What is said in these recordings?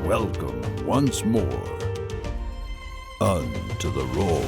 Welcome once more unto the roll.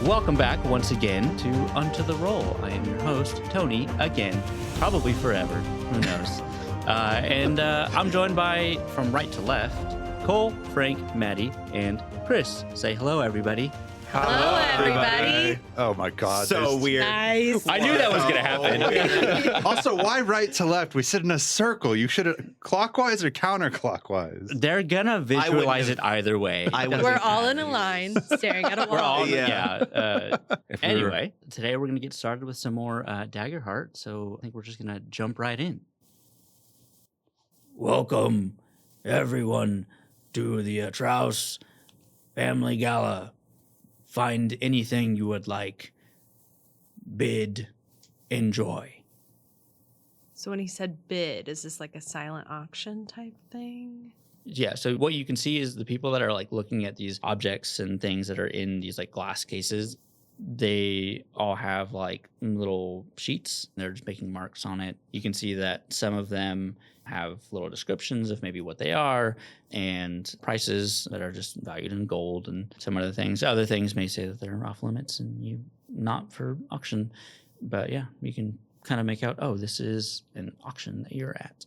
Welcome back once again to Unto the Roll. I am your host, Tony, again, probably forever, who knows. And I'm joined by, from right to left, Cole, Frank, Maddie, and Chris. Say hello, everybody. Hello, everybody. Oh my God. So weird. Nice. I knew that was going to happen. Also, why right to left? We sit in a circle. You should have clockwise or counterclockwise. They're going to visualize it either way. We're all in a line, staring at a wall. We're all, Yeah. Anyway, today we're going to get started with some more Daggerheart, so I think we're just going to jump right in. Welcome, everyone, to the Atrouse Family Gala. Find anything you would like. Bid. Enjoy. So when he said bid, is this like a silent auction type thing? Yeah, so what you can see is the people that are like looking at these objects and things that are in these like glass cases, they all have like little sheets. They're just making marks on it. You can see that some of them have little descriptions of maybe what they are and prices that are just valued in gold and some other things. Other things may say that they're off limits and you not for auction. But yeah, you can kind of make out, oh, this is an auction that you're at.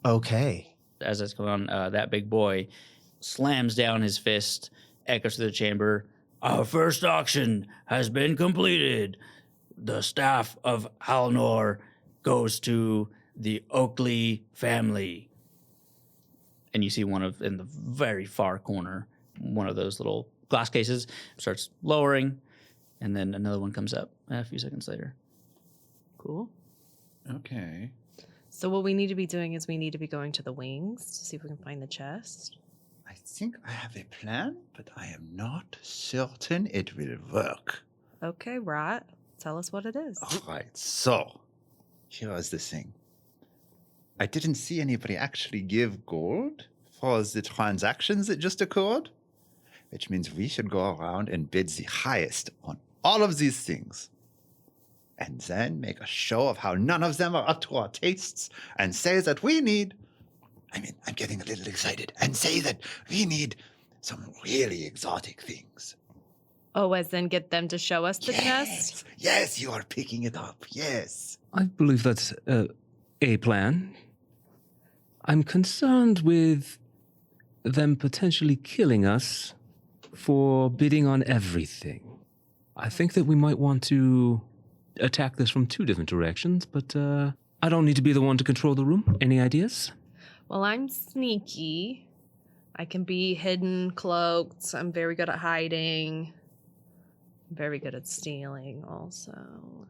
Okay. As that's going on, that big boy slams down his fist, echoes through the chamber. Our first auction has been completed. The staff of Halnor goes to the Oakley family. And you see in the very far corner, one of those little glass cases starts lowering, and then another one comes up a few seconds later. Cool. Okay. So what we need to be doing is we need to be going to the wings to see if we can find the chest. I think I have a plan, but I am not certain it will work. Okay, Rot. Tell us what it is. All right, so here is the thing. I didn't see anybody actually give gold for the transactions that just occurred, which means we should go around and bid the highest on all of these things. And then make a show of how none of them are up to our tastes and say that I'm getting a little excited, and say that we need some really exotic things. Oh, as in get them to show us the chest? Yes, you are picking it up, yes. I believe that's a plan. I'm concerned with them potentially killing us for bidding on everything. I think that we might want to attack this from two different directions, but I don't need to be the one to control the room. Any ideas? Well, I'm sneaky. I can be hidden, cloaked. I'm very good at hiding. I'm very good at stealing also.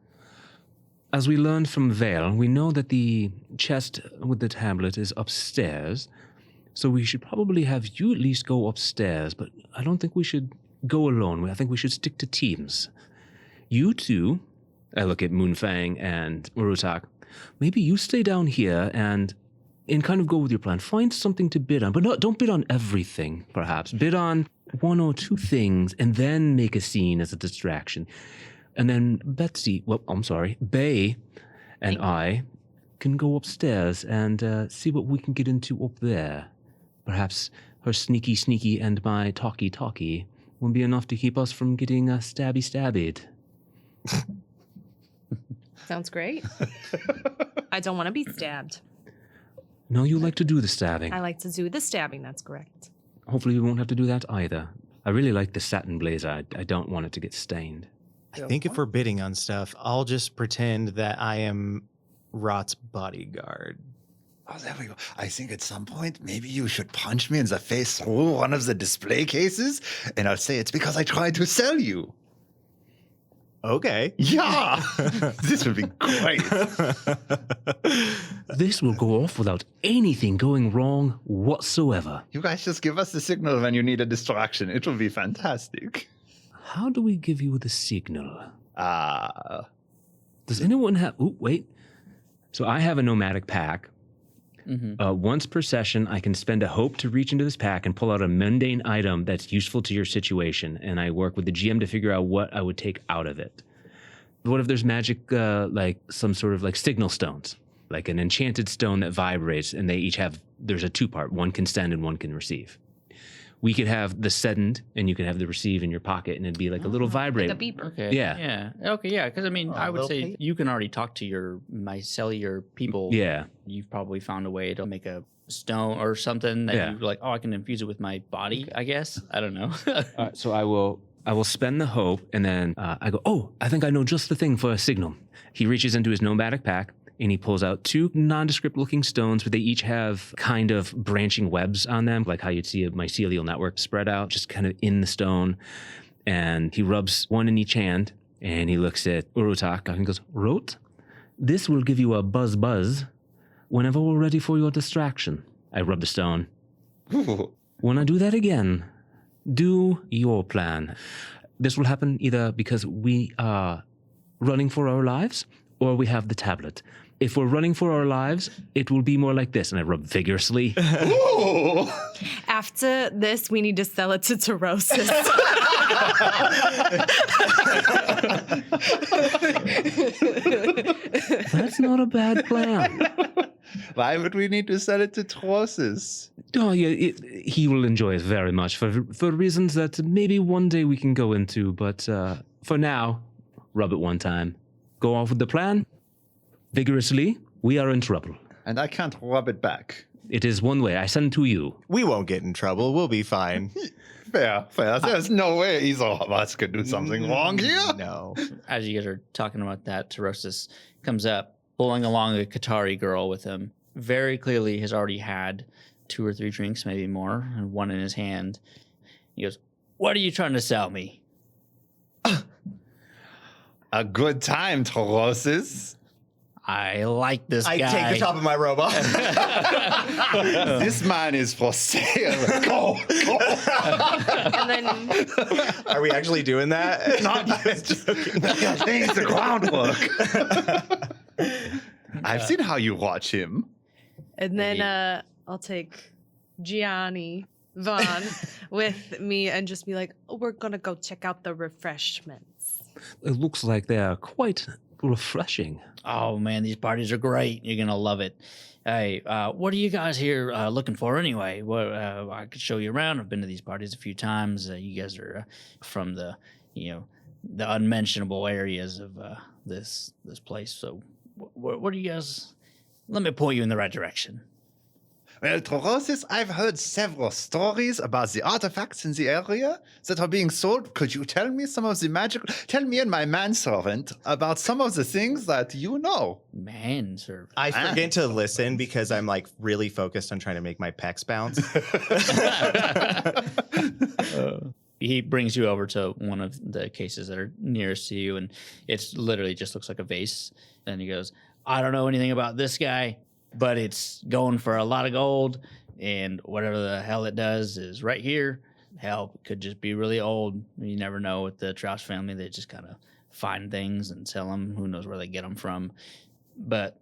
As we learned from Vale, we know that the chest with the tablet is upstairs, so we should probably have you at least go upstairs, but I don't think we should go alone. I think we should stick to teams. You two, I look at Moonfang and Urutak, maybe you stay down here and kind of go with your plan. Find something to bid on, but don't bid on everything, perhaps. Bid on one or two things and then make a scene as a distraction. And then Bay and I can go upstairs and see what we can get into up there. Perhaps her sneaky and my talkie will be enough to keep us from getting stabbied. Sounds great. I don't want to be stabbed. No, you like to do the stabbing. I like to do the stabbing, that's correct. Hopefully we won't have to do that either. I really like the satin blazer. I don't want it to get stained. I think if we're bidding on stuff, I'll just pretend that I am Rot's bodyguard. Oh, there we go. I think at some point, maybe you should punch me in the face through one of the display cases, and I'll say it's because I tried to sell you. Okay. Yeah! This would be great. This will go off without anything going wrong whatsoever. You guys just give us the signal when you need a distraction. It will be fantastic. How do we give you the signal? Does anyone have... Ooh, wait. So I have a nomadic pack. Mm-hmm. Once per session, I can spend a hope to reach into this pack and pull out a mundane item that's useful to your situation, and I work with the GM to figure out what I would take out of it. What if there's magic, like some sort of like signal stones? like an enchanted stone that vibrates, and they each have, there's a two-part. One can send and one can receive. We could have the send, and you can have the receive in your pocket, and it'd be like a little vibrate. Like a beeper. Okay. Yeah. Yeah. Okay. Yeah. Because I mean, I would say okay. you can already talk to your mycellular people. Yeah. You've probably found a way to make a stone or something that Yeah. you're like, oh, I can infuse it with my body. I guess. I don't know. So I will spend the hope, and then I go, oh, I think I know just the thing for a signal. He reaches into his nomadic pack, and he pulls out two nondescript-looking stones, but they each have kind of branching webs on them, like how you'd see a mycelial network spread out, just kind of in the stone. And he rubs one in each hand, and he looks at Urutak and goes, Rot, this will give you a buzz whenever we're ready for your distraction. I rub the stone. When I do that again, do your plan. This will happen either because we are running for our lives or we have the tablet. If we're running for our lives, it will be more like this. And I rub vigorously. After this, we need to sell it to Tarosis. That's not a bad plan. Why would we need to sell it to Trosis? Oh, yeah, he will enjoy it very much for reasons that maybe one day we can go into. But for now, rub it one time. Go off with the plan. Vigorously, we are in trouble. And I can't rub it back. It is one way. I send to you. We won't get in trouble. We'll be fine. Fair. There's no way either of us could do something wrong here. No. As you guys are talking about that, Tarosis comes up, pulling along a Qatari girl with him. Very clearly has already had 2 or 3 drinks, maybe more, and one in his hand. He goes, what are you trying to sell me? A good time, Trosis. I like this guy. I take the top of my robe off. This man is for sale. Go. And then Are we actually doing that? Not just laying the groundwork. I've seen how you watch him. I'll take Gianni Vaughn with me and just be like, oh, we're gonna go check out the refreshments. It looks like they are quite refreshing. Oh, man, these parties are great. You're going to love it. Hey, what are you guys here looking for anyway? Well, I could show you around. I've been to these parties a few times. You guys are from the unmentionable areas of this place. So what do you guys... Let me point you in the right direction. Well, Trosis, I've heard several stories about the artifacts in the area that are being sold. Could you tell me some of the magical... Tell me and my manservant about some of the things that you know. Manservant. I forget to listen because I'm like really focused on trying to make my pecs bounce. He brings you over to one of the cases that are nearest to you, and it's literally just looks like a vase. And he goes, I don't know anything about this guy, but it's going for a lot of gold, and whatever the hell it does is right here. Hell, it could just be really old. You never know with the Atrouse family. They just kind of find things and sell them. Who knows where they get them from. But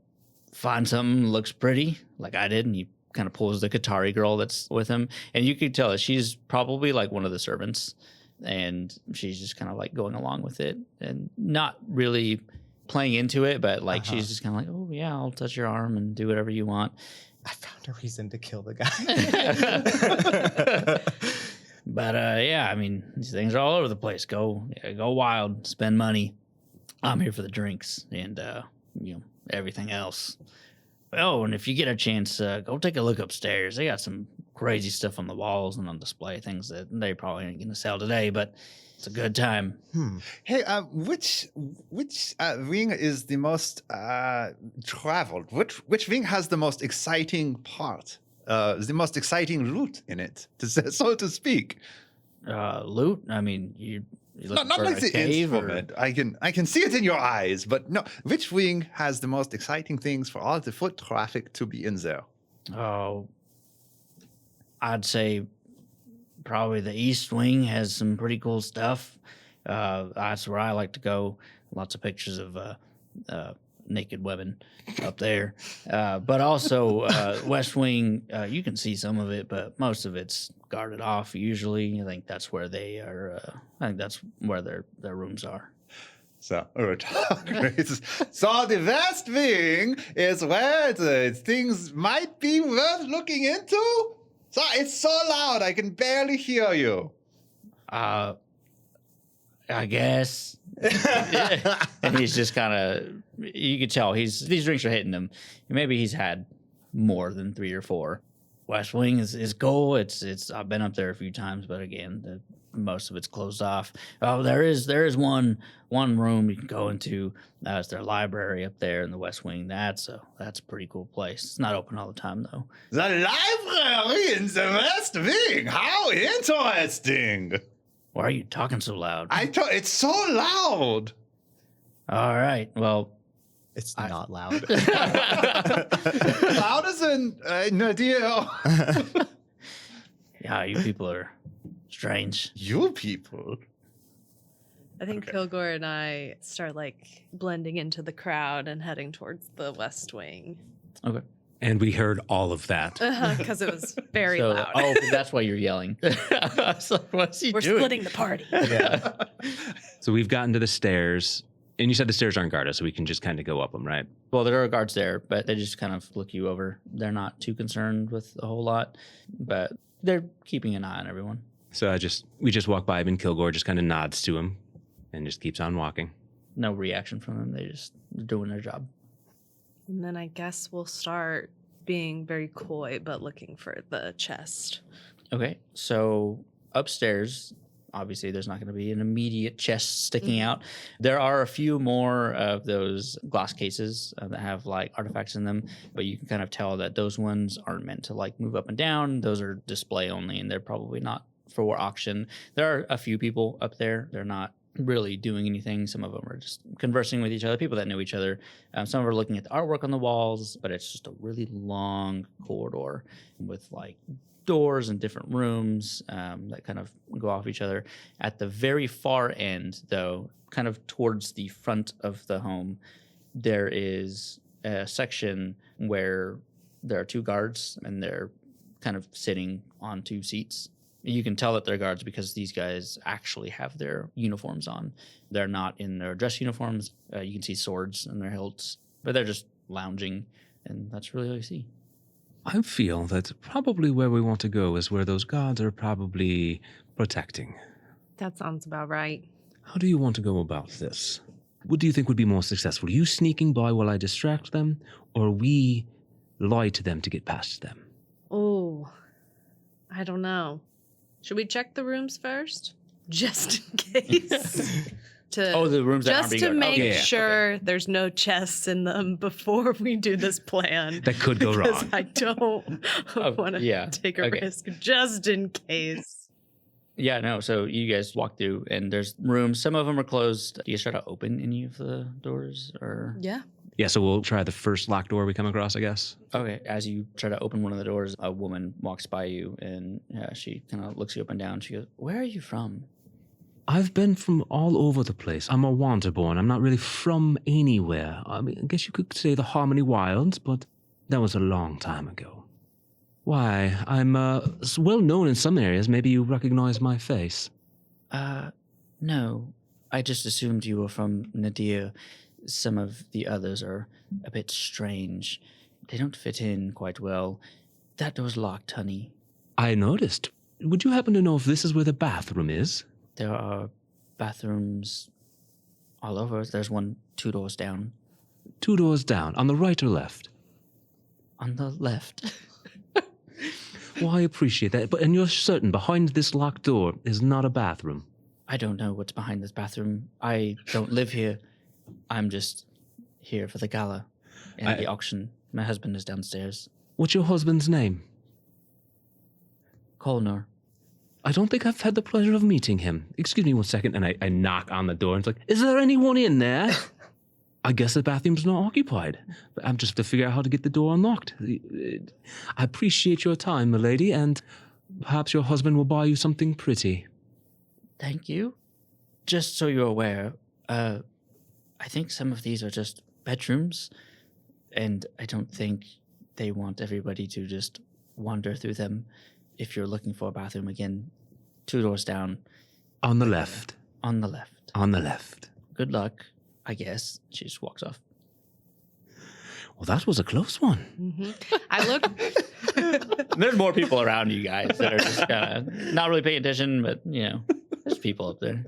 find something that looks pretty, like I did, and he kind of pulls the Qatari girl that's with him. And you could tell that she's probably like one of the servants, and she's just kind of like going along with it and not really playing into it, but like she's just kind of like, oh yeah, I'll touch your arm and do whatever you want. I found a reason to kill the guy. But yeah, I mean, these things are all over the place. Go wild, spend money. I'm here for the drinks and everything else. Oh, and if you get a chance, go take a look upstairs. They got some crazy stuff on the walls and on display, things that they probably ain't gonna sell today, but it's a good time. Hey, which wing is the most traveled? Which wing has the most exciting part? The most exciting loot in it, so to speak. Loot? I mean, you Not like the instrument. I can see it in your eyes, but no. Which wing has the most exciting things for all the foot traffic to be in there? Oh, I'd say probably the East Wing has some pretty cool stuff. That's where I like to go. Lots of pictures of naked women up there. But also West Wing, you can see some of it, but most of it's guarded off usually. I think that's where they are. I think that's where their rooms are. So Urutak raises. So the West Wing is where the things might be worth looking into? So it's so loud I can barely hear you. I guess. And he's just kind of, you could tell these drinks are hitting him. Maybe he's had more than 3 or 4. West Wing is cool. It's I've been up there a few times, but again, most of it's closed off. Oh, there is one room you can go into. It's their library up there in the West Wing. That's a pretty cool place. It's not open all the time though. The library in the West Wing. How interesting. Why are you talking so loud? It's so loud. All right. Well, It's not loud. Louder than Nadir. yeah, you people are strange. You people. I think Kilgore and I start like blending into the crowd and heading towards the West Wing. Okay. And we heard all of that. Because it was very So, loud. oh, that's why you're yelling. I was like, what's he We're doing? splitting the party. Yeah. So we've gotten to the stairs, and you said the stairs aren't guarded, so we can just kind of go up them, right? Well, there are guards there, but they just kind of look you over. They're not too concerned with a whole lot, but they're keeping an eye on everyone. So we just walk by him, and Kilgore just kind of nods to him and just keeps on walking. No reaction from them. They're doing their job. And then I guess we'll start being very coy, but looking for the chest. Okay, so upstairs, obviously there's not going to be an immediate chest sticking out. There are a few more of those glass cases that have like artifacts in them, but you can kind of tell that those ones aren't meant to like move up and down. Those are display only, and they're probably not for auction. There are a few people up there. They're not really doing anything. Some of them are just conversing with each other, people that know each other. Some are looking at the artwork on the walls, but it's just a really long corridor with like doors and different rooms that kind of go off each other. At the very far end, though, kind of towards the front of the home, there is a section where there are 2 guards and they're kind of sitting on 2 seats. You can tell that they're guards because these guys actually have their uniforms on. They're not in their dress uniforms. You can see swords in their hilts, but they're just lounging, and that's really all you see. I feel that probably where we want to go is where those guards are probably protecting. That sounds about right. How do you want to go about this? What do you think would be more successful? You sneaking by while I distract them, or we lie to them to get past them? Oh, I don't know. Should we check the rooms first? Just in case. The rooms that aren't just being to guarded. make yeah. sure there's no chests in them before we do this plan. That could go Because wrong. I don't want to yeah. take a Okay. risk just in case. Yeah, no. So you guys walk through, and there's rooms. Some of them are closed. Do you guys try to open any of the doors, or? Yeah. Yeah, so we'll try the first locked door we come across, I guess. Okay. As you try to open one of the doors, a woman walks by you, and she kind of looks you up and down. She goes, "Where are you from?" I've been from all over the place. I'm a wanderborn. I'm not really from anywhere. I mean, I guess you could say the Harmony Wilds, but that was a long time ago. Why, I'm well known in some areas. Maybe you recognize my face. No. I just assumed you were from Nadir. Some of the others are a bit strange. They don't fit in quite well. That door's locked, honey. I noticed. Would you happen to know if this is where the bathroom is? There are bathrooms all over. There's one 2 doors down. 2 doors down, on the right or left? On the left. Well, I appreciate that, and you're certain behind this locked door is not a bathroom? I don't know what's behind this bathroom. I don't live here. I'm just here for the gala and the auction. My husband is downstairs. What's your husband's name? Kolnor. I don't think I've had the pleasure of meeting him. Excuse me one second, and I knock on the door, and it's like, is there anyone in there? I guess the bathroom's not occupied. But I'm just have to figure out how to get the door unlocked. I appreciate your time, milady, and perhaps your husband will buy you something pretty. Thank you. Just so you're aware, I think some of these are just bedrooms, and I don't think they want everybody to just wander through them. If you're looking for a bathroom, again, 2 doors down. On the left. On the left. On the left. good luck, I guess. She just walks off. Well, that was a close one. I look. There's more people around you guys that are just kind of not really paying attention, but, there's people up there.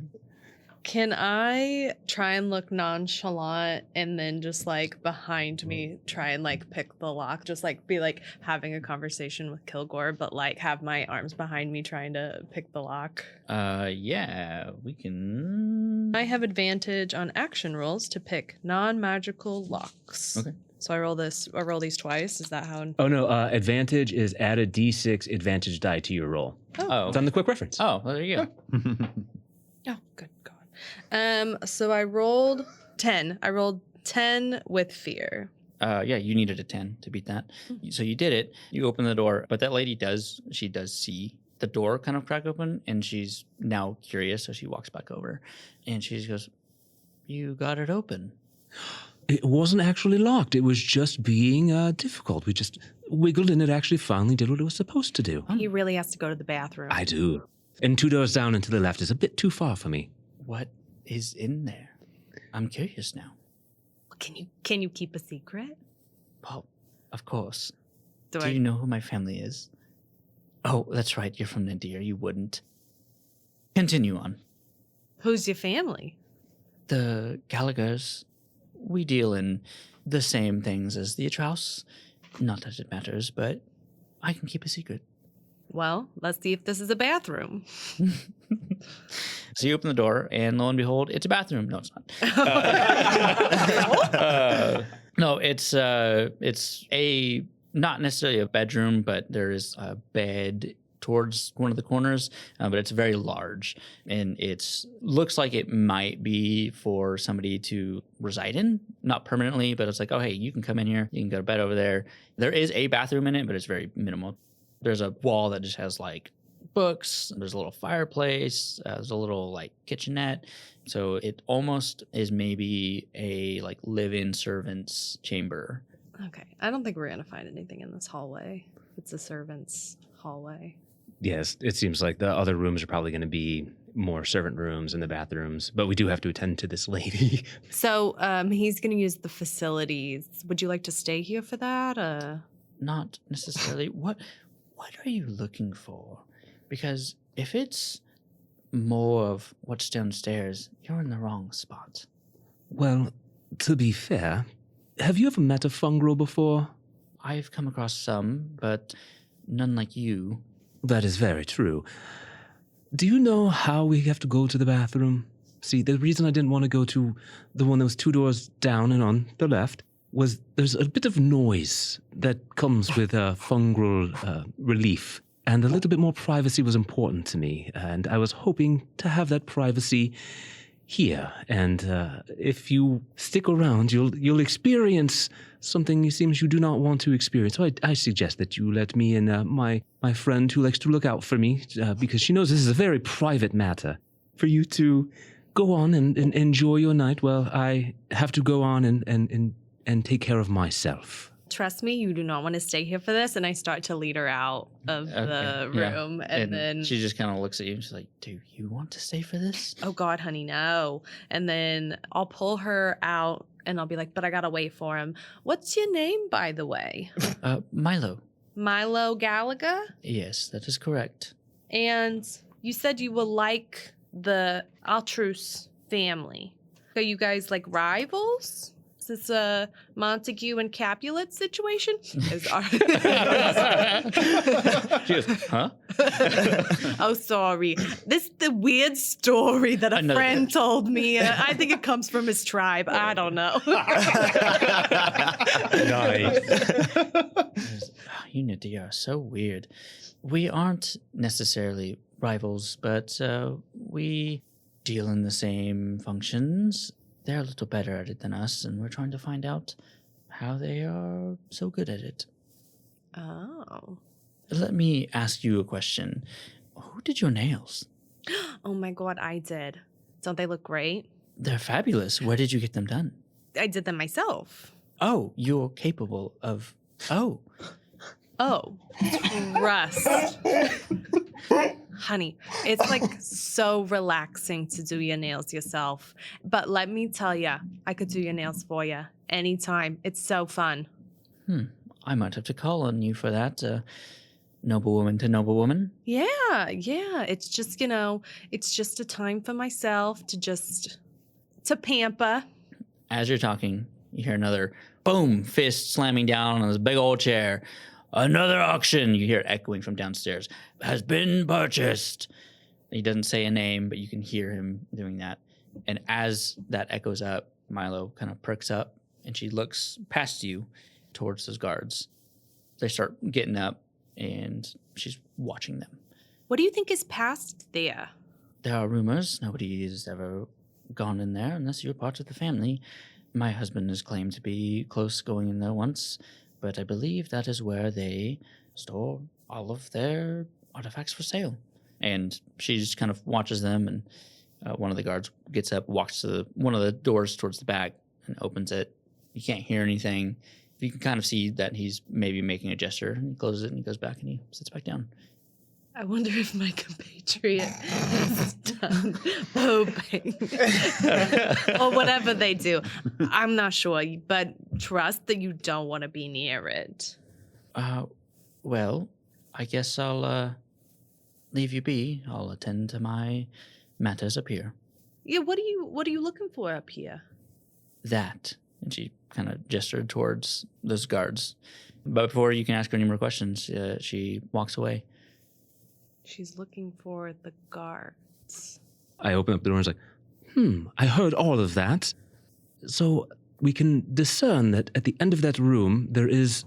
Can I try and look nonchalant and then just like behind me try and like pick the lock? Just like be like having a conversation with Kilgore, but like have my arms behind me trying to pick the lock. Yeah, we can. I have advantage on action rolls to pick non-magical locks. Okay. So I roll these twice. Is that how? Oh, no. Advantage is add a d6 advantage die to your roll. Oh, It's on the quick reference. oh, well, there you go. Oh, good God. So I rolled 10. I rolled 10 with fear. Yeah, you needed a 10 to beat that. So you did it. You open the door, but that lady does see the door kind of crack open, and she's now curious, so she walks back over, and she just goes, "You got it open." It wasn't actually locked. It was just being difficult. We just wiggled, and it actually finally did what it was supposed to do. He really has to go to the bathroom. I do. And 2 doors down and to the left is a bit too far for me. What is in there? I'm curious now. Can you keep a secret? Well, of course. Do you know who my family is? Oh, that's right. You're from Nadir. You wouldn't. Continue on. Who's your family? The Gallaghers. We deal in the same things as the Atrouse. Not that it matters, but I can keep a secret. Well, let's see if this is a bathroom. So you open the door, and lo and behold, it's a bathroom. No, it's not. No, it's a not necessarily a bedroom, but there is a bed towards one of the corners, but it's very large, and it looks like it might be for somebody to reside in, not permanently, but it's like, oh, hey, you can come in here, you can go to bed over there. There is a bathroom in it, but it's very minimal. There's a wall that just has like books, there's a little fireplace, there's a little like kitchenette, so it almost is maybe a like live-in servant's chamber. Okay, I don't think we're gonna find anything in this hallway. It's a servant's hallway. Yes, it seems like the other rooms are probably going to be more servant rooms and the bathrooms, but we do have to attend to this lady. So he's going to use the facilities. Would you like to stay here for that? Not necessarily. What are you looking for? Because if it's more of what's downstairs, you're in the wrong spot. Well, to be fair, have you ever met a fungrel before? I've come across some, but none like you. That is very true. Do you know how we have to go to the bathroom? See, the reason I didn't want to go to the one that was 2 doors down and on the left was there's a bit of noise that comes with fungal relief, and a little bit more privacy was important to me, and I was hoping to have that privacy here. And if you stick around, you'll experience something it seems you do not want to experience. So I suggest that you let me and my friend who likes to look out for me, because she knows this is a very private matter, for you to go on and enjoy your night while I have to go on and take care of myself. Trust me, you do not want to stay here for this. And I start to lead her out of the room. Yeah. And then she just kind of looks at you and she's like, do you want to stay for this? oh God, honey, no. And then I'll pull her out and I'll be like, but I gotta wait for him. What's your name, by the way? Milo. Milo Gallagher? Yes, that is correct. And you said you were like the Atrouse family. Are you guys like rivals? Is this a Montague and Capulet situation? She goes, huh? Oh, sorry. This is the weird story that a friend told me. I think it comes from his tribe. I don't know. Nice. You Nadir are so weird. We aren't necessarily rivals, but we deal in the same functions. They're a little better at it than us, and we're trying to find out how they are so good at it. Oh. Let me ask you a question. Who did your nails? Oh my God, I did. Don't they look great? They're fabulous. Where did you get them done? I did them myself. Oh, you're capable of... Oh. Oh. Trust. Honey, it's like so relaxing to do your nails yourself. But let me tell you, I could do your nails for you anytime. It's so fun. I might have to call on you for that, noble woman to noble woman. Yeah. It's just, it's just a time for myself to pamper. As you're talking, you hear another boom, fist slamming down on this big old chair. Another auction, you hear it echoing from downstairs, has been purchased. He doesn't say a name, but you can hear him doing that. And as that echoes up, Milo kind of perks up and she looks past you towards those guards. They start getting up and she's watching them. What do you think is past there? There are rumors. Nobody has ever gone in there unless you're part of the family. My husband has claimed to be close going in there once, but I believe that is where they store all of their artifacts for sale. And she just kind of watches them, and one of the guards gets up, walks to one of the doors towards the back, and opens it. You can't hear anything. You can kind of see that he's maybe making a gesture, and he closes it, and he goes back, and he sits back down. I wonder if my compatriot is done hoping. Or whatever they do. I'm not sure, but trust that you don't want to be near it. Well, I guess I'll leave you be. I'll attend to my matters up here. Yeah, what are you looking for up here? That. And she kind of gestured towards those guards. But before you can ask her any more questions, she walks away. She's looking for the guards. I open up the door and it's like, I heard all of that. So we can discern that at the end of that room, there is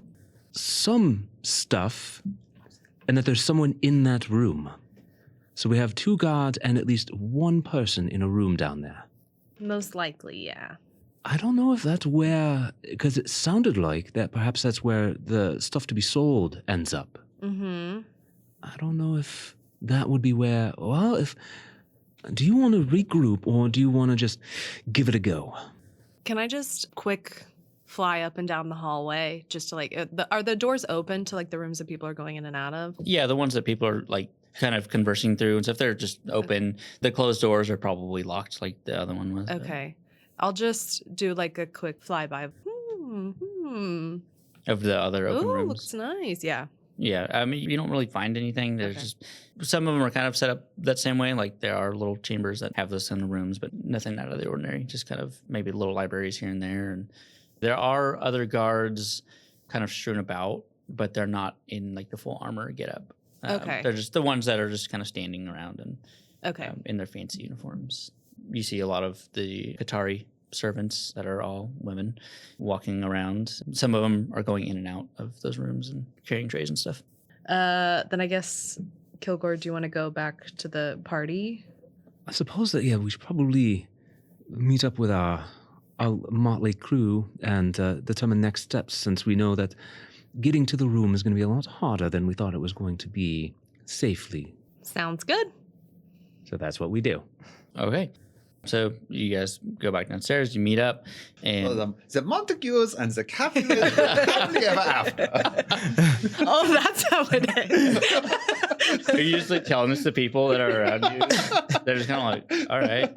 some stuff and that there's someone in that room. So we have 2 guards and at least 1 person in a room down there. Most likely, yeah. I don't know if that's where, because it sounded like that perhaps that's where the stuff to be sold ends up. Mm-hmm. I don't know if that would be where, do you want to regroup or do you want to just give it a go? Can I just quick fly up and down the hallway just to are the doors open to the rooms that people are going in and out of? Yeah, the ones that people are kind of conversing through and stuff, they're just open. Okay. The closed doors are probably locked like the other one was. Okay. I'll just do a quick flyby. Of the other open rooms. Looks nice, yeah. Yeah, I mean, you don't really find anything. There's just, some of them are kind of set up that same way. Like there are little chambers that have those kind of rooms, but nothing out of the ordinary. Just kind of maybe little libraries here and there. And there are other guards kind of strewn about, but they're not in the full armor getup. Okay. They're just the ones that are just kind of standing around and in their fancy uniforms. You see a lot of the Qatari servants that are all women walking around. Some of them are going in and out of those rooms and carrying trays and stuff. Then I guess, Kilgore, do you want to go back to the party? I suppose that, we should probably meet up with our motley crew and determine next steps, since we know that getting to the room is going to be a lot harder than we thought it was going to be safely. Sounds good. So that's what we do. Okay. So you guys go back downstairs, you meet up, and... So the Montagues and the Capulets happily ever after. Oh, that's how it is. Are you just telling this to people that are around you? They're just kind of all right.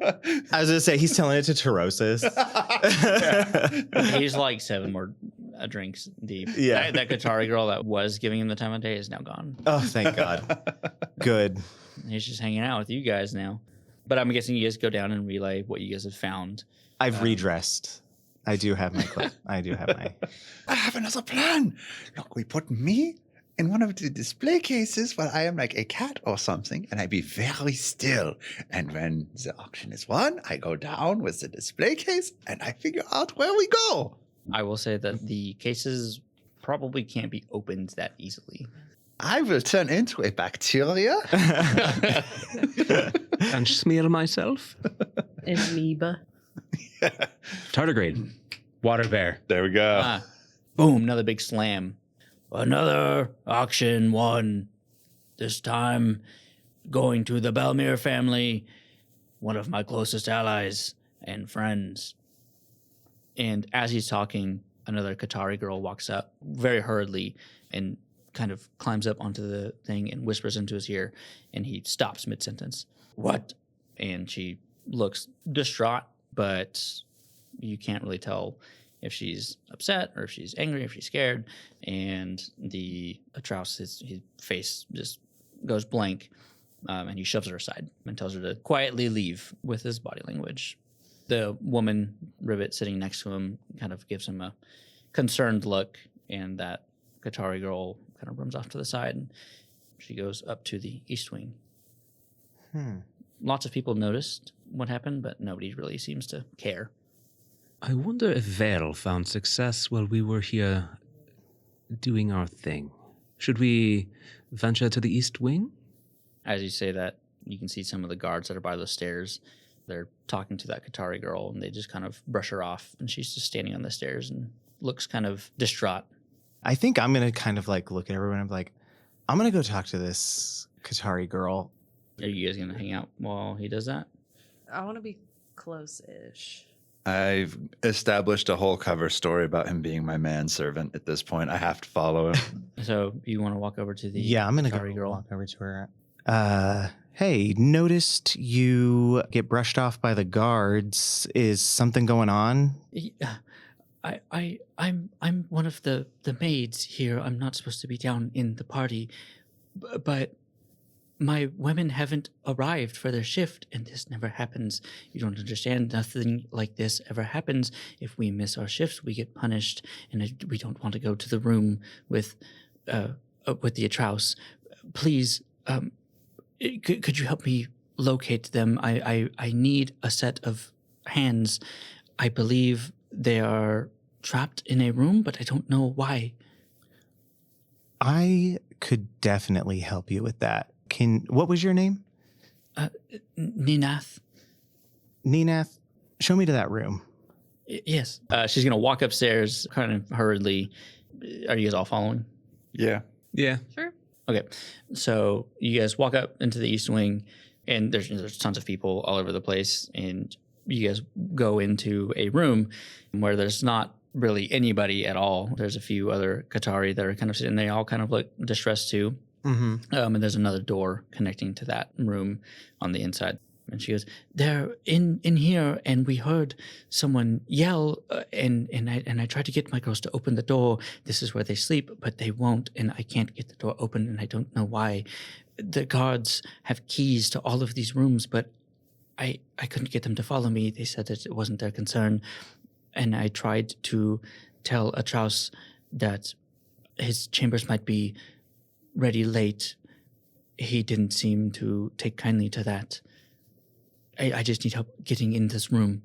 I was going to say, he's telling it to Tyrosus. He's 7 more drinks deep. Yeah. That Qatari girl that was giving him the time of day is now gone. Oh, thank God. Good. He's just hanging out with you guys now. But I'm guessing you guys go down and relay what you guys have found. I've redressed. I do have my clothes. I have another plan. Look, we put me in one of the display cases while I am like a cat or something, and I be very still. And when the auction is won, I go down with the display case, and I figure out where we go. I will say that the cases probably can't be opened that easily. I will turn into a bacteria. And smear myself. Amoeba. Tardigrade. Water bear. There we go. Boom, another big slam. Another auction won. This time going to the Belmere family, one of my closest allies and friends. And as he's talking, another Qatari girl walks up very hurriedly and kind of climbs up onto the thing and whispers into his ear, and he stops mid-sentence. What? And she looks distraught, but you can't really tell if she's upset or if she's angry, if she's scared. And the Atrouse, his face just goes blank, and he shoves her aside and tells her to quietly leave with his body language. The woman, Rivet, sitting next to him kind of gives him a concerned look, and that Qatari girl kind of runs off to the side, and she goes up to the east wing. Lots of people noticed what happened, but nobody really seems to care. I wonder if Vale found success while we were here doing our thing. Should we venture to the east wing? As you say that, you can see some of the guards that are by the stairs. They're talking to that Qatari girl, and they just kind of brush her off, and she's just standing on the stairs and looks kind of distraught. I think I'm going to kind of like look at everyone and be like, I'm going to go talk to this Qatari girl. Are you guys going to hang out while he does that? I want to be close-ish. I've established a whole cover story about him being my manservant at this point. I have to follow him. So you want to walk over to the Yeah, I'm going to Qatari go girl? walk over to her. Hey, noticed you get brushed off by the guards. Is something going on? I'm one of the maids here. I'm not supposed to be down in the party, but my women haven't arrived for their shift, and this never happens. You don't understand. Nothing like this ever happens. If we miss our shifts, we get punished, and we don't want to go to the room with the Atrouse. Please, could you help me locate them? I need a set of hands. I believe they are trapped in a room, but I don't know why. I could definitely help you with that. What was your name? Ninath. Ninath, show me to that room. Yes. She's going to walk upstairs kind of hurriedly. Are you guys all following? Yeah. Yeah. Sure. Okay. So you guys walk up into the east wing, and there's tons of people all over the place, and you guys go into a room where there's not really anybody at all. There's a few other Qatari that are kind of sitting. They all kind of look distressed too. Mm-hmm. And there's another door connecting to that room on the inside. And she goes, they're in here, and we heard someone yell, and I tried to get my girls to open the door. This is where they sleep, but they won't, and I can't get the door open, and I don't know why. The guards have keys to all of these rooms, but I couldn't get them to follow me. They said that it wasn't their concern, and I tried to tell Atrouse that his chambers might be ready late. He didn't seem to take kindly to that. I just need help getting in this room.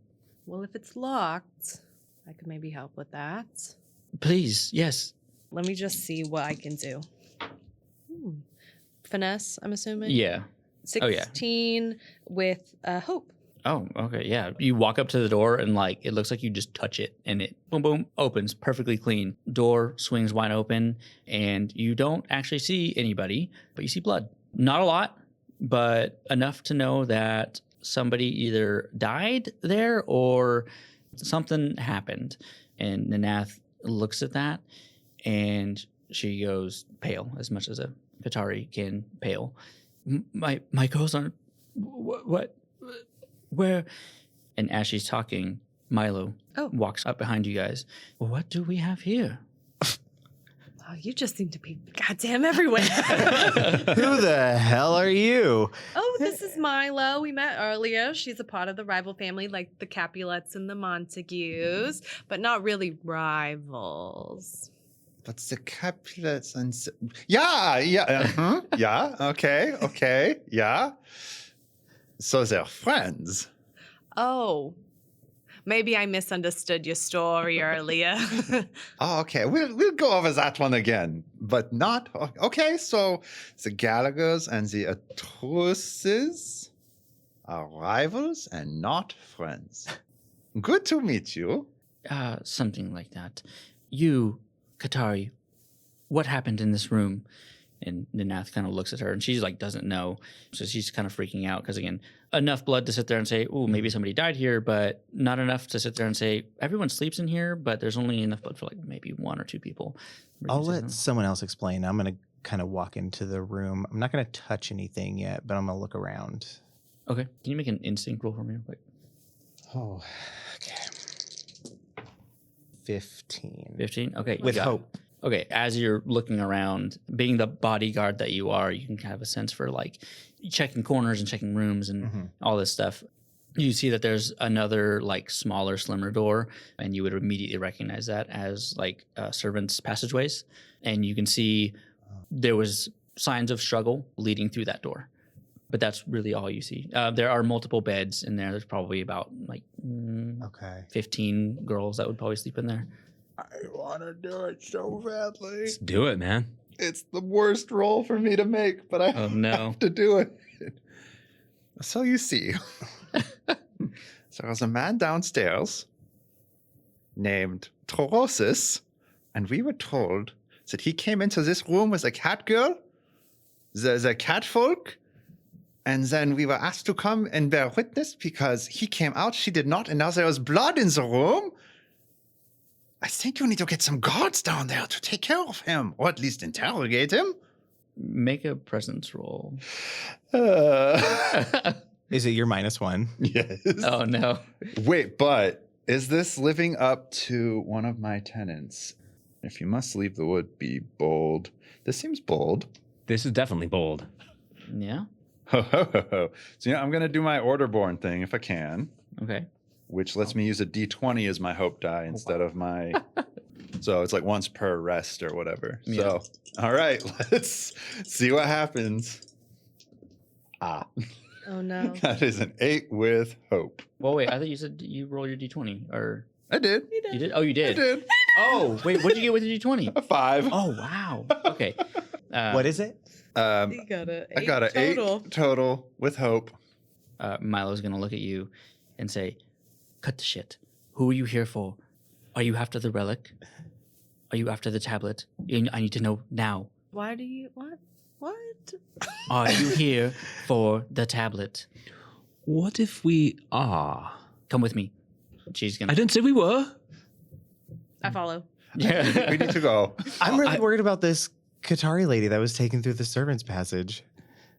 Well, if it's locked, I could maybe help with that. Please, yes. Let me just see what I can do. Finesse, I'm assuming? Yeah. 16 with hope. Oh, okay, yeah. You walk up to the door, and it looks like you just touch it, and it boom boom opens perfectly clean. Door swings wide open, and you don't actually see anybody, but you see blood. Not a lot, but enough to know that somebody either died there or something happened. And Ninath looks at that, and she goes pale, as much as a Qatari can pale. My girls aren't. What? Where? And as she's talking, Milo walks up behind you guys. What do we have here? Oh, you just seem to be goddamn everywhere. Who the hell are you? Oh, this is Milo. We met earlier. She's a part of the rival family, like the Capulets and the Montagues, but not really rivals. But the Capulets and... Yeah, yeah, okay, yeah. So they're friends. Oh, maybe I misunderstood your story earlier. Oh, okay. We'll go over that one again, but not... Okay, so the Gallaghers and the Atrouses are rivals and not friends. Good to meet you. Something like that. You, Qatari, what happened in this room? And Ninath kind of looks at her, and she's doesn't know. So she's kind of freaking out because, again, enough blood to sit there and say, "Ooh, maybe somebody died here," but not enough to sit there and say everyone sleeps in here. But there's only enough blood for like maybe 1 or 2 people. I'll let someone else explain. I'm going to kind of walk into the room. I'm not going to touch anything yet, but I'm going to look around. Okay, can you make an instinct roll for me real quick? Oh, okay. 15. 15. Okay, With you got it. hope. Okay, as you're looking around, being the bodyguard that you are, you can have a sense for like checking corners and checking rooms and all this stuff. You see that there's another like smaller, slimmer door, and you would immediately recognize that as like servants' passageways. And you can see there was signs of struggle leading through that door. But that's really all you see. There are multiple beds in there. There's probably about like 15 girls that would probably sleep in there. I want to do it so badly. Let's do it, man. It's the worst roll for me to make, but I have to do it. So you see, so there's a man downstairs named Torosis, and we were told that he came into this room with a cat girl, the cat folk, and then we were asked to come and bear witness because he came out, she did not, and now there was blood in the room. I think you need to get some guards down there to take care of him, or at least interrogate him. Make a presence roll. Is it your -1? Yes. Oh, no. Wait, but is this living up to one of my tenets? If you must leave the wood, be bold. This seems bold. This is definitely bold. Yeah. Ho, ho, ho, ho. So, I'm going to do my orderborn thing if I can, Okay. which lets me use a d20 as my hope die instead of my... So it's like once per rest or whatever. Yeah. So, all right, let's see what happens. Ah, Oh no. that is an 8 with hope. Well, wait. I thought you said you roll your d20, or I did. you did? Oh, you I did. did. Oh, wait. What'd you get with your d20? A 5. Oh, wow. Okay. What is it? You got a I got an total. 8 total with hope. Milo's gonna look at you and say, "Cut the shit. Who are you here for? Are you after the relic? Are you after the tablet? I need to know now. Why do you what? What? Are you here for the tablet? What if we are? Come with me." She's gonna. I didn't say we were. I follow. Yeah. We need to go. I'm really worried about this Qatari lady that was taken through the servants' passage.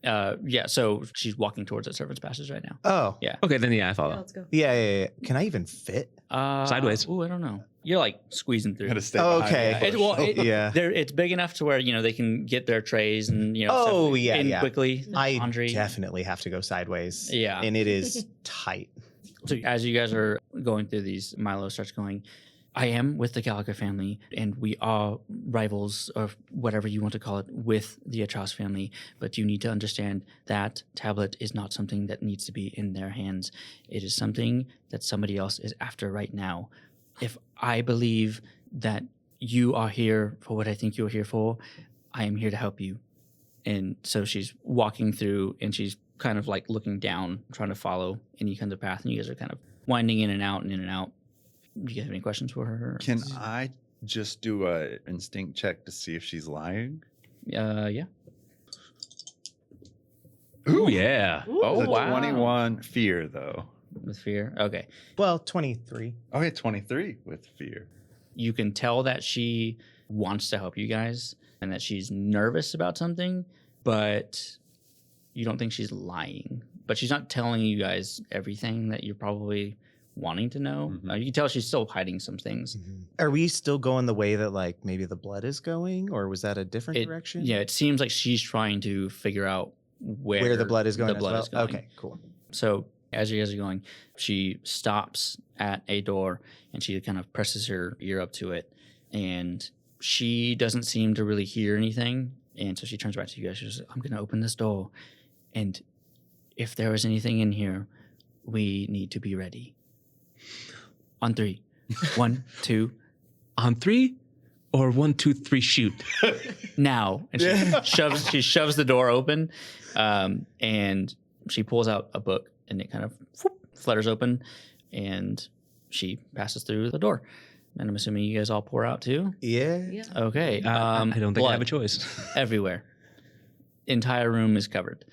Yeah. So she's walking towards that servant's passage right now. Oh. Yeah. Okay, then yeah, I Yeah, follow. let's go. Yeah. Can I even fit? Sideways. Oh, I don't know. You're like squeezing through. Gotta stay Oh, behind okay. the It, bush. well, it, Yeah. it's big enough to where they can get their trays and Oh, stuff yeah, in yeah. quickly. I laundry. definitely have to go sideways. Yeah. And it is tight. So as you guys are going through these, Milo starts going, "I am with the Gallagher family, and we are rivals, or whatever you want to call it, with the Atrouse family. But you need to understand that tablet is not something that needs to be in their hands. It is something that somebody else is after right now. If I believe that you are here for what I think you're here for, I am here to help you." And so she's walking through, and she's kind of like looking down, trying to follow any kind of path. And you guys are kind of winding in and out and in and out. Do you guys have any questions for her? Can I just do a instinct check to see if she's lying? Yeah. Ooh, yeah. Oh, It's a wow. 21 fear, though. With fear? Okay. Well, 23. Oh, yeah, 23 with fear. You can tell that she wants to help you guys and that she's nervous about something, but you don't think she's lying. But she's not telling you guys everything that you're probably wanting to know. Mhm. You can tell she's still hiding some things. Are we still going the way that like maybe the blood is going, or was that a different It- direction? Yeah, it seems like she's trying to figure out where Where the blood is going. The as blood well? is going. Okay, cool. So as you guys are going, she stops at a door and she kind of presses her ear up to it, and she doesn't seem to really hear anything. And so she turns back to you guys. She says, "I'm going to open this door, and if there is anything in here, we need to be ready. On 3. 1, 2, On 3 or 1, 2, 3, shoot. now." And she shoves the door open, and she pulls out a book, and it kind of flutters open, and she passes through the door. And I'm assuming you guys all pour out too. Yeah. Yeah. Okay. I don't think I have a blood choice. everywhere. Entire room is covered.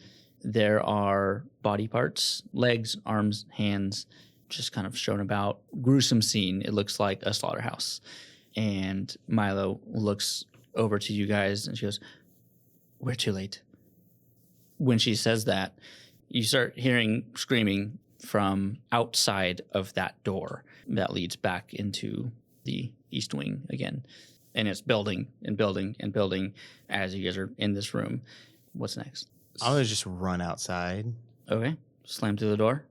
There are body parts, legs, arms, hands, just kind of strewn about. Gruesome scene. It looks like a slaughterhouse. And Milo looks over to you guys and she goes, "We're too late." When she says that, you start hearing screaming from outside of that door that leads back into the east wing again. And it's building and building and building as you guys are in this room. What's next? I'm gonna just run outside. Okay. Slam through the door.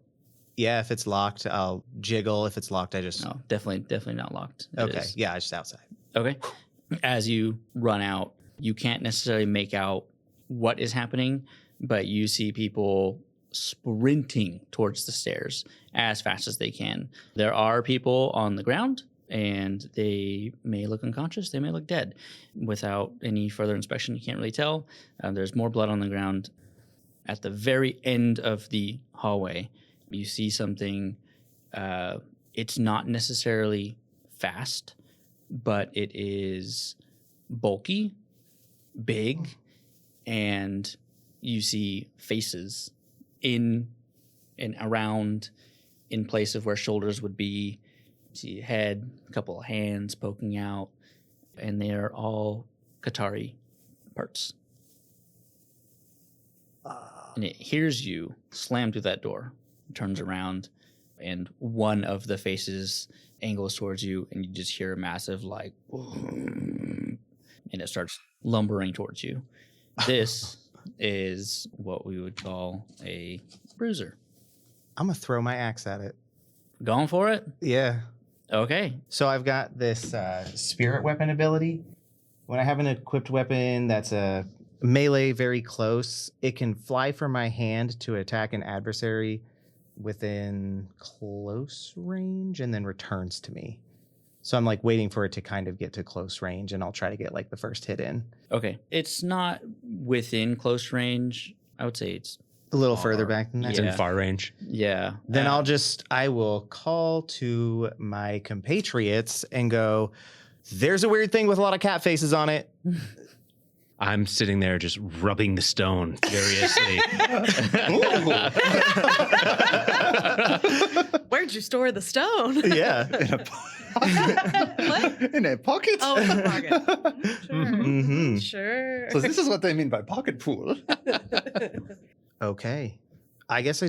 Yeah, if it's locked, I'll jiggle. If it's locked, I just... No, definitely not locked. It Okay, is. yeah, just outside. Okay. As you run out, you can't necessarily make out what is happening, but you see people sprinting towards the stairs as fast as they can. There are people on the ground, and they may look unconscious, they may look dead. Without any further inspection, you can't really tell. There's more blood on the ground. At the very end of the hallway, you see something. It's not necessarily fast, but it is bulky, big, and you see faces in and around, in place of where shoulders would be. You see a head, a couple of hands poking out, and they are all Qatari parts. And it hears you slam through that door, turns around, and one of the faces angles towards you, and you just hear a massive, like, and it starts lumbering towards you. This is what we would call a bruiser. I'm gonna throw my axe at it. Going for it? Yeah. Okay. So I've got this spirit weapon ability. When I have an equipped weapon that's a melee very close, it can fly from my hand to attack an adversary within close range and then returns to me. So I'm like waiting for it to kind of get to close range, and I'll try to get like the first hit in. Okay. It's not within close range. I would say it's A little further back than that. It's Yeah. in far range. yeah. Then I will call to my compatriots and go, "There's a weird thing with a lot of cat faces on it." I'm sitting there just rubbing the stone furiously. Where'd you store the stone? Yeah. What? In a pocket? Oh, in the pocket. Sure. Mm-hmm. Sure. So this is what they mean by pocket pool. Okay. I guess I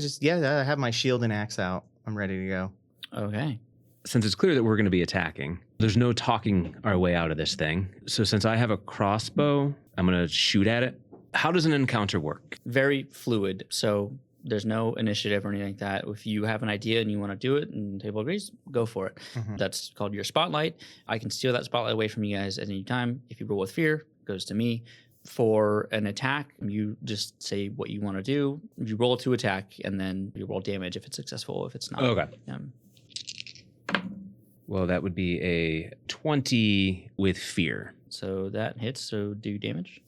have my shield and axe out. I'm ready to go. Okay. Since it's clear that we're going to be attacking, there's no talking our way out of this thing. So since I have a crossbow, I'm going to shoot at it. How does an encounter work? Very fluid. So there's no initiative or anything like that. If you have an idea and you want to do it and the table agrees, go for it. Mhm. That's called your spotlight. I can steal that spotlight away from you guys at any time. If you roll with fear, it goes to me. For an attack, you just say what you want to do. You roll to attack, and then you roll damage if it's successful. If it's not, Okay. um, Well, that would be a 20 with fear. so that hits. So do damage.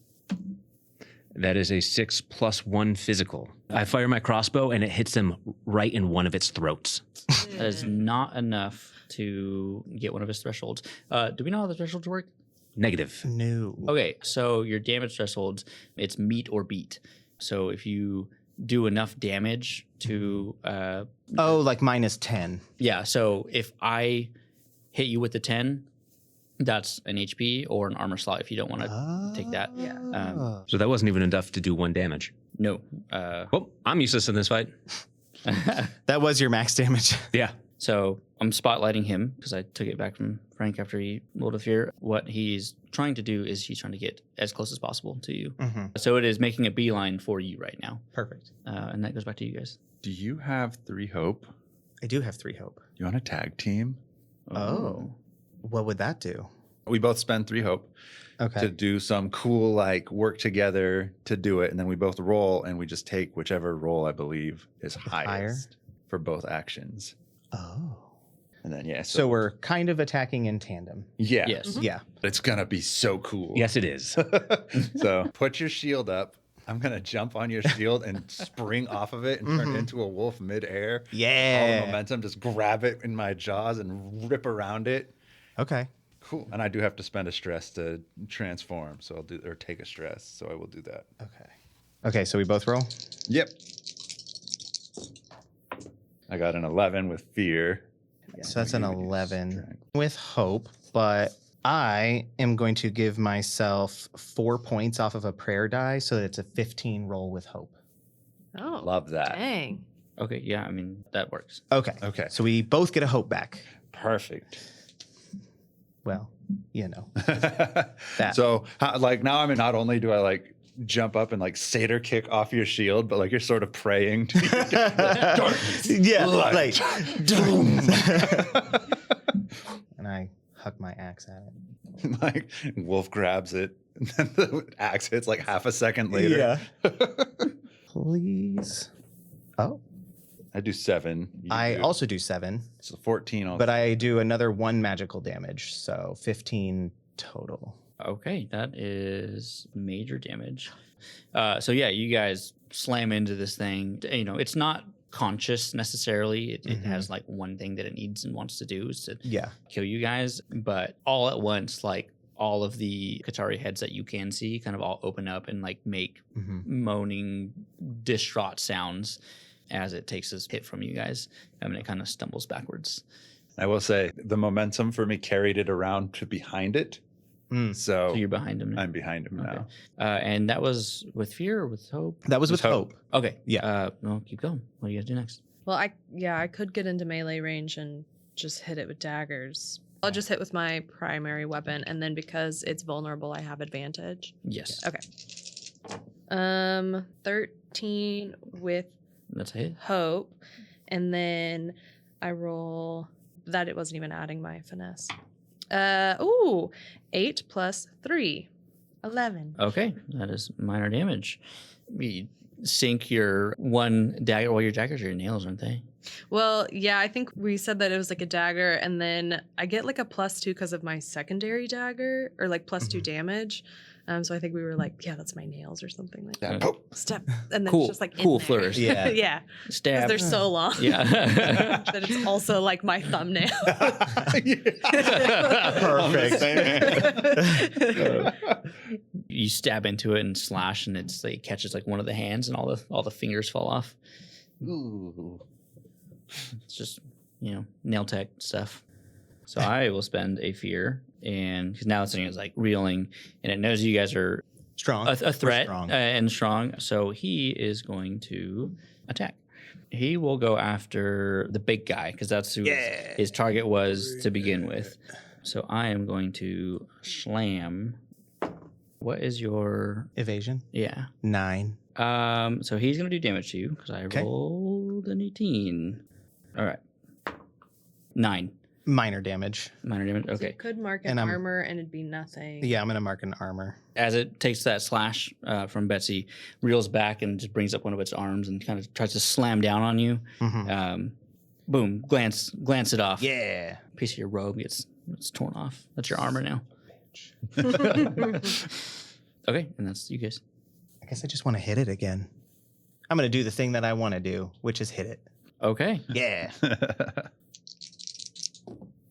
That is a 6 + 1 physical. I fire my crossbow and it hits them right in one of its throats. That is not enough to get one of his thresholds. Do we know how the thresholds work? Negative. No. Okay, so your damage thresholds, it's meet or beat. So if you do enough damage to, Oh, like -10. yeah, so if I hit you with the 10, that's an HP or an armor slot if you don't want to take that. Yeah. So that wasn't even enough to do 1 damage. No. Well, I'm useless in this fight. That was your max damage. Yeah. So I'm spotlighting him because I took it back from Frank after he rolled a fear. What he's trying to do is he's trying to get as close as possible to you. Mm-hmm. So it is making a beeline for you right now. Perfect. And that goes back to you guys. Do you have 3 hope? I do have 3 hope. You want a tag team? Oh. What would that do? We both spend 3 hope Okay. to do some cool, like, work together to do it. And then we both roll, and we just take whichever roll I believe is highest for both actions. Oh. And then, yeah. So we're kind of attacking in tandem. Yeah. Yes. Yeah. It's going to be so cool. Yes, it is. So put your shield up. I'm going to jump on your shield and spring off of it and turn into a wolf midair. All the Yeah. momentum, just grab it in my jaws and rip around it. Okay. Cool. And I do have to spend a stress to transform. So I'll do, or take a stress. So I will do that. Okay. Okay, so we both roll. Yep. I got an 11 with fear. So that's an You would use 11 strength. with hope, but I am going to give myself 4 points off of a prayer die, so that it's a 15 roll with hope. Oh, Love that. dang. Okay, yeah, I mean, that works. Okay. Okay. So we both get a hope back. Perfect. Well, you know. So, like, now I'm not only do I like jump up and like satyr kick off your shield, but like you're sort of praying to darkness, Yeah, light. And I huck my axe at it. Like Wolf grabs it, and then the axe hits like half a second later. Please. Oh, I do 7. You I do. also do 7, So 14. but I do another 1 magical damage, so 15 total. Okay, that is major damage. So yeah, you guys slam into this thing. You know, it's not conscious necessarily. It has like one thing that it needs and wants to do is to Yeah. kill you guys. But all at once, like all of the Qatari heads that you can see kind of all open up and like make moaning, distraught sounds as it takes this hit from you guys. I mean, it kind of stumbles backwards. I will say the momentum for me carried it around to behind it. Mm. So, So you're behind him now. I'm behind him Okay. now. And that was with fear or with hope? That was with With hope. hope. Okay. Yeah. Well, keep going. What do you guys do next? Well, I could get into melee range and just hit it with daggers. I'll just hit with my primary weapon, and then because it's vulnerable, I have advantage. Yes. Okay. 13 with That's a hit. hope, and then I roll that. It wasn't even adding my finesse. 8 plus 3, 11. Okay. That is minor damage. You sink your one dagger. Well, your daggers are your nails, aren't they? Well, yeah, I think we said that it was like a dagger, and then I get like a +2 because of my secondary dagger, or like +2 damage. So I think we were like, yeah, that's my nails or something like that. Yeah. Oh. Step, and then Cool. it's just like in Cool there. flourish. Yeah. yeah, Stab. because they're so long. Yeah. that it's also like my thumbnail. You stab into it and slash, and it's like catches like one of the hands, and all the fingers fall off. Ooh. It's just nail tech stuff. So I will spend a fear, and because now this thing is like reeling, and it knows you guys are Strong. a threat strong. and strong. So he is going to attack. He will go after the big guy because that's who his target was to begin with. So I am going to slam. What is your Evasion. 9. So he's gonna do damage to you because I Okay. rolled an 18. All right, 9 Minor damage. minor damage. So you Okay, could mark And an I'm- armor, and it'd be nothing. Yeah, I'm going to mark an armor. as it takes that slash from Betsy, reels back and just brings up one of its arms and kind of tries to slam down on you. Boom, glance it off. Yeah. Piece of your robe gets torn off. That's your armor now. Okay, and that's you guys. I guess I just want to hit it again. I'm going to do the thing that I want to do, which is hit it. Okay. Yeah.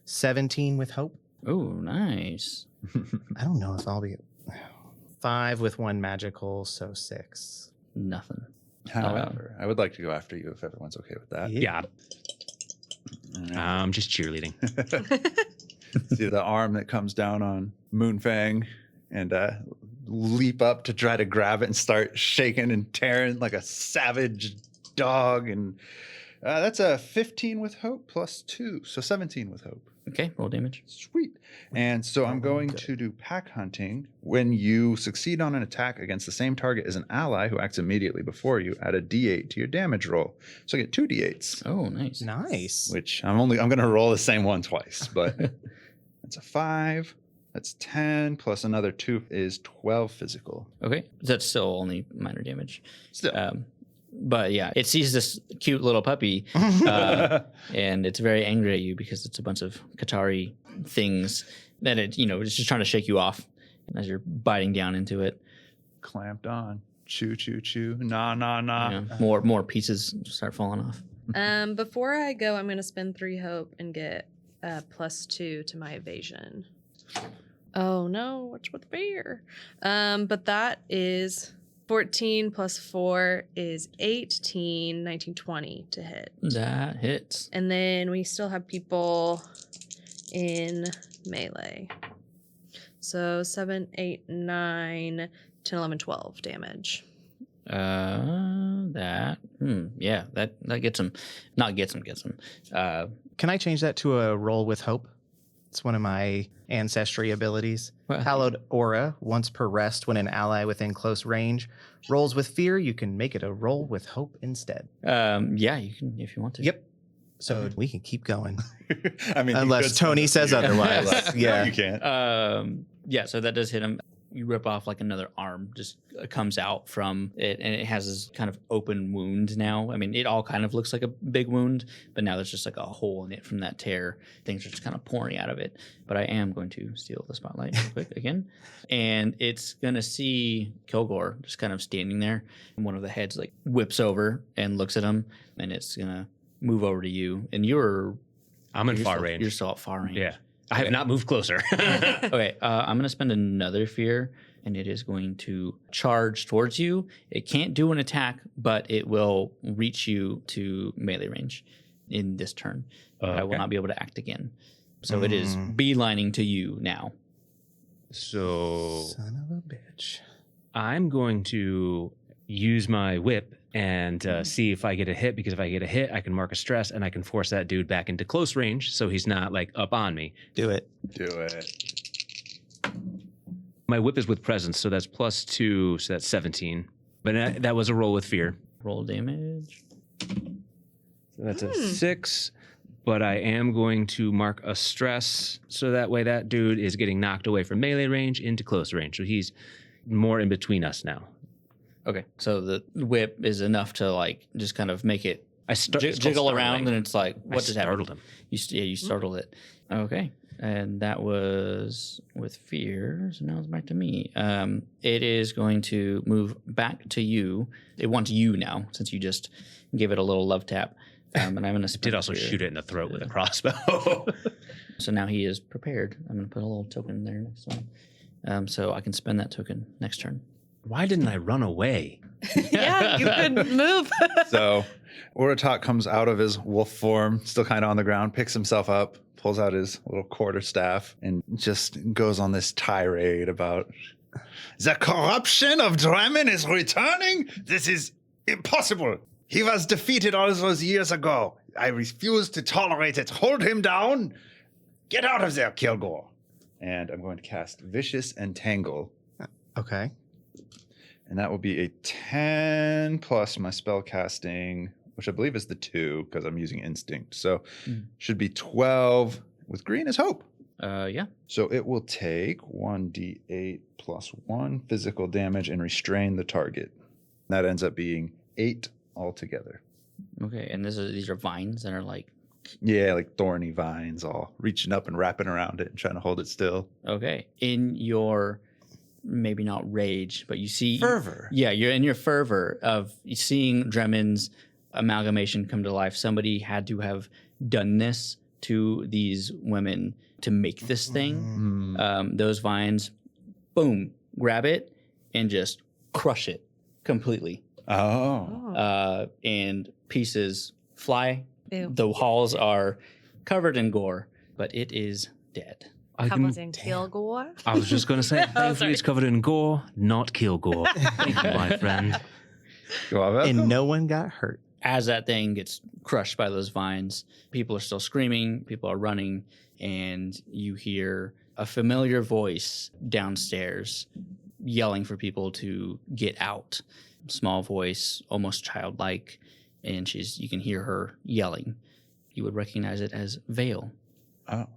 17 with hope. Oh, nice. I don't know if I'll be 5 with 1 magical, so 6. Nothing. However, I would like to go after you if everyone's okay with that. Yeah. Just cheerleading. See the arm that comes down on Moonfang and leap up to try to grab it and start shaking and tearing like a savage dog. And that's a 15 with hope plus 2, so 17 with hope. Okay, roll damage. Sweet. And so I'm going to do pack hunting. When you succeed on an attack against the same target as an ally who acts immediately before you, add a d8 to your damage roll. So I get 2 d8s, Oh, nice. Nice. which I'm going to roll the same one twice, but that's a 5. That's 10 plus another 2 is 12 physical. Okay, that's still only minor damage. Still. But yeah, it sees this cute little puppy, and it's very angry at you because it's a bunch of Qatari things that it's just trying to shake you off as you're biting down into it. Clamped on. Chew, chew, chew. Nah, nah, nah. More pieces start falling off. Before I go, I'm going to spend 3 hope and get +2 to my evasion. Oh no, what's with fear? But that is 14 plus 4 is 18, 19, 20 to hit. That hits. And then we still have people in melee. So 7, 8, 9, 10, 11, 12 damage. That gets him. Not gets him, gets him. Can I change that to a roll with hope? It's one of my ancestry abilities. Well, Hallowed Aura, once per rest when an ally within close range rolls with fear, you can make it a roll with hope instead. yeah, you can if you want to. Yep. So we can keep going. I mean, Unless Tony says otherwise. yeah, Yeah. you can't. Yeah, so that does hit him. You rip off like another arm, just comes out from it, and it has this kind of open wound now. I mean, it all kind of looks like a big wound, but now there's just like a hole in it from that tear. Things are just kind of pouring out of it. But I am going to steal the spotlight real quick again, and it's gonna see Kilgore just kind of standing there. And one of the heads like whips over and looks at him, and it's gonna move over to you. And I'm in far still, range. You're still at far range. Yeah. I have not moved closer. Okay, I'm going to spend another fear, and it is going to charge towards you. It can't do an attack, but it will reach you to melee range in this turn. I will not be able to act again. So it is beelining to you now. So Son of a bitch. I'm going to use my whip and see if I get a hit, because if I get a hit, I can mark a stress and I can force that dude back into close range so he's not like up on me. Do it. Do it. My whip is with presence, so that's +2, so that's 17. But that was a roll with fear. Roll damage. So that's a 6, but I am going to mark a stress so that way that dude is getting knocked away from melee range into close range. So he's more in between us now. Okay, so the whip is enough to like just kind of make it jiggle startling. around, and it's like, what just happened? startled him. You startled it. Okay, and that was with fear. So now it's back to me. It is going to move back to you. It wants you now, since you just gave it a little love tap. And I'm going to Did also shoot it in the throat with a crossbow. So now he is prepared. I'm going to put a little token there next one. So I can spend that token next turn. Why didn't I run away? Yeah, you could move. So Urutak comes out of his wolf form, still kind of on the ground, picks himself up, pulls out his little quarterstaff, and just goes on this tirade about the corruption of Dramen is returning. This is impossible. He was defeated all those years ago. I refuse to tolerate it. Hold him down. Get out of there, Kilgore. And I'm going to cast Vicious Entangle. Okay. And that will be a 10 plus my spell casting, which I believe is the 2 because I'm using instinct. So should be 12 with green as hope. Yeah. So it will take 1d8 plus 1 physical damage and restrain the target. That ends up being 8 altogether. Okay, and these are vines that are like. Yeah, like thorny vines all reaching up and wrapping around it and trying to hold it still. Okay, in your maybe not rage, but you see Fervor. Yeah, you're in your fervor of seeing Dremen's amalgamation come to life. Somebody had to have done this to these women to make this thing. Those vines, boom, grab it and just crush it completely. Oh. And pieces fly. Ew. The halls are covered in gore, but it is dead. Covered in Kilgore. I was just going to say, thankfully it's covered in gore, not Kilgore. Thank you, my friend. And no one got hurt. As that thing gets crushed by those vines, people are still screaming, people are running, and you hear a familiar voice downstairs yelling for people to get out. Small voice, almost childlike, and you can hear her yelling. You would recognize it as Vale. Oh.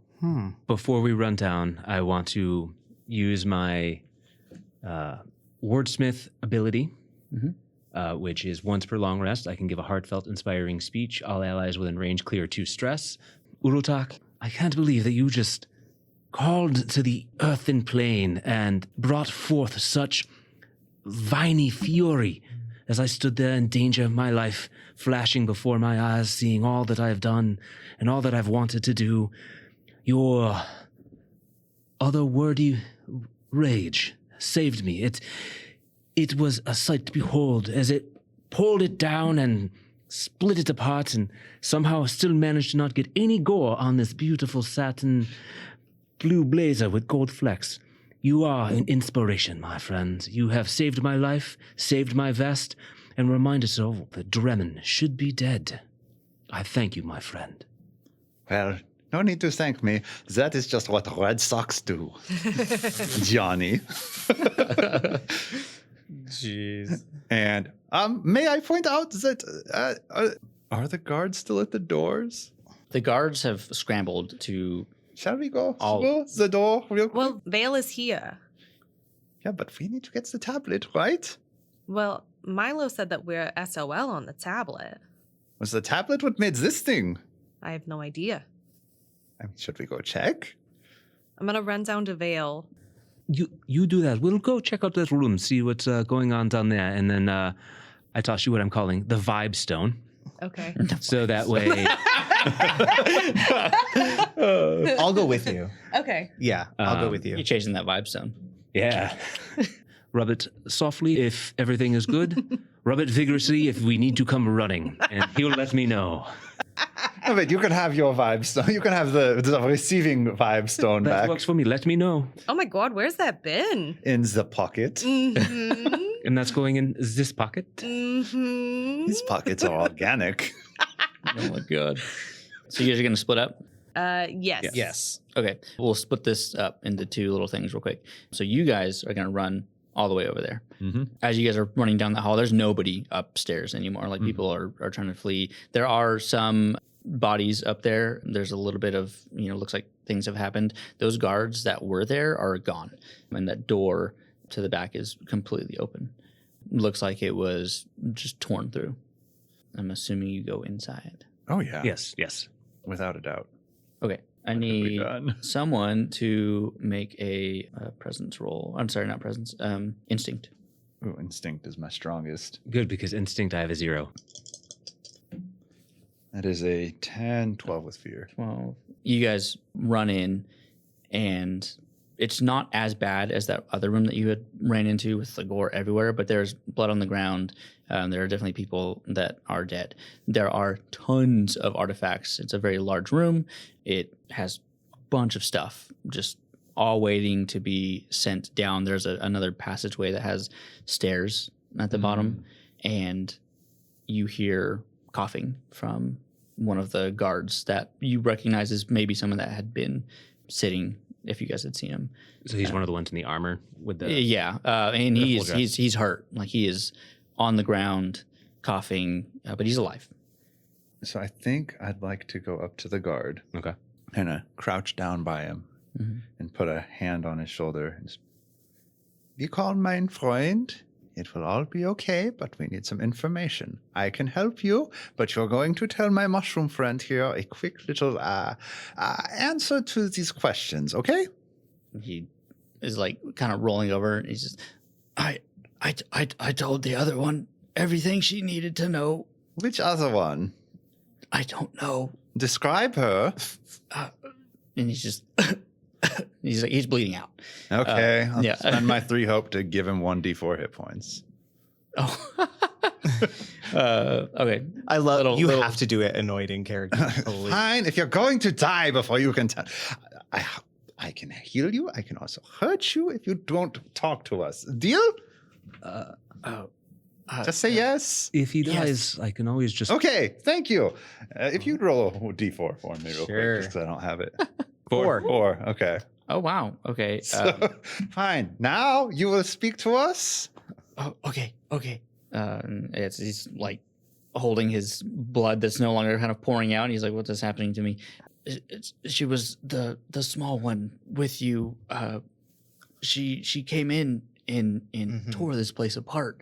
Before we run down, I want to use my wordsmith ability, which is once per long rest. I can give a heartfelt, inspiring speech. All allies within range clear 2 stress. Urutak, I can't believe that you just called to the earthen plane and brought forth such viney fury as I stood there in danger of my life, flashing before my eyes, seeing all that I have done and all that I've wanted to do. Your otherwordy rage saved me. It was a sight to behold as it pulled it down and split it apart and somehow still managed to not get any gore on this beautiful satin blue blazer with gold flecks. You are an inspiration, my friend. You have saved my life, saved my vest, and reminded us all that Dremen should be dead. I thank you, my friend. Well, no need to thank me. That is just what Red Sox do, Johnny. Jeez. And may I point out that are the guards still at the doors? The guards have scrambled to. Shall we go I'll- through the door real quick? Well, Vale is here. Yeah, but we need to get the tablet, right? Well, Milo said that we're SOL on the tablet. Was the tablet what made this thing? I have no idea. I mean, should we go check? I'm gonna run down to Vale. You do that. We'll go check out that room, see what's going on down there, and then I toss you what I'm calling the vibe stone. Okay. So that way, I'll go with you. Okay. Yeah, I'll go with you. You're chasing that vibe stone. yeah. Rub it softly if everything is good. Rub it vigorously if we need to come running, and he'll let me know. Oh, wait, you can have your vibe stone. You can have the receiving vibe stone That back works for me. Let me know. Oh my god, where's that been? in the pocket. Mm-hmm. And that's going in this pocket. Mm-hmm. These pockets are organic. Oh my god. So you guys are gonna split up? Yes. Yes. Okay. We'll split this up into two little things real quick. So you guys are gonna run all the way over there. Mm-hmm. As you guys are running down the hall, there's nobody upstairs anymore. Like people are trying to flee. There are some bodies up there. There's a little bit of, looks like things have happened. Those guards that were there are gone. And that door to the back is completely open. Looks like it was just torn through. I'm assuming you go inside. Oh, yeah. Yes, yes. Without a doubt. Okay. I we need done? someone to make a presence roll. I'm sorry, not presence. Instinct. Ooh, instinct is my strongest. Good, because instinct I have a 0. That is a 10, 12 with fear. 12. You guys run in, and it's not as bad as that other room that you had ran into with the gore everywhere, but there's blood on the ground. There are definitely people that are dead. There are tons of artifacts. It's a very large room. It has a bunch of stuff just all waiting to be sent down. There's another passageway that has stairs at the bottom, and you hear coughing from one of the guards that you recognize as maybe someone that had been sitting if you guys had seen him. So he's one of the ones in the armor with the. Yeah, and the he's full dress. he's hurt. Like he is on the ground coughing, but he's alive. So I think I'd like to go up to the guard, Okay. kind of crouch down by him, and put a hand on his shoulder. And just, be calm, mein Freund. It will all be okay, but we need some information. I can help you, but you're going to tell my mushroom friend here a quick little answer to these questions, okay? He is like kind of rolling over. And he's just, I told the other one everything she needed to know. Which other one? I don't know. Describe her. And he's just he's bleeding out. Okay, I'll yeah. spend my 3 hope to give him 1d4 hit points. Oh. Okay. I love Little- you little- have to do it annoyed in character. Holy- Fine, if you're going to die before you can tell. I can heal you. I can also hurt you if you don't talk to us. Deal? Just say yes. If he Yes. dies, I can always just. Okay, thank you. If you'd roll a d4 for me real quick, Sure. just because I don't have it. 4. 4, okay. Oh wow. Okay. So, fine. Now you will speak to us. Oh, okay. He's like holding his blood that's no longer kind of pouring out. And he's like, "What is happening to me?" She was the small one with you. She came in and tore this place apart.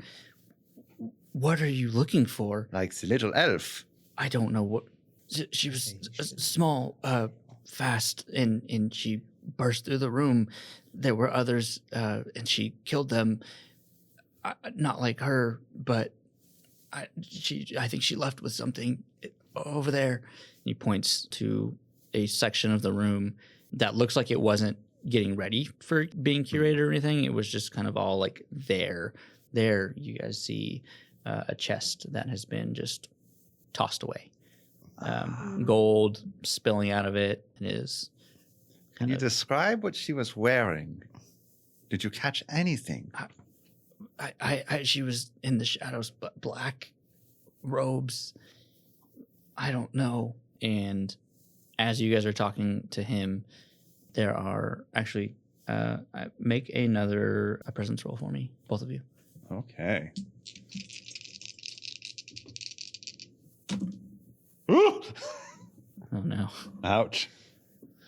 What are you looking for? Like the little elf. I don't know what. She was small, fast, and she burst through the room. There were others, and she killed them. Not like her, but I think she left with something over there. And he points to a section of the room that looks like it wasn't getting ready for being curated or anything. It was just kind of all like there. there you guys see a chest that has been just tossed away. Gold spilling out of it. It is Can you describe what she was wearing? Did you catch anything? She was in the shadows, but black robes. I don't know. And as you guys are talking to him, there are actually make a presence roll for me, both of you. Okay. Oh no. Ouch.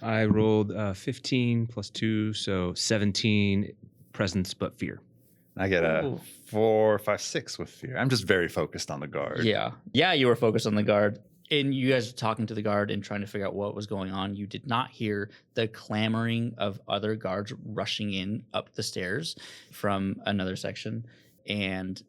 I rolled 15 plus 2, so 17 presence but fear. I get a Ooh. 4, 5, 6 with fear. I'm just very focused on the guard. Yeah, you were focused on the guard. And you guys were talking to the guard and trying to figure out what was going on. You did not hear the clamoring of other guards rushing in up the stairs from another section. And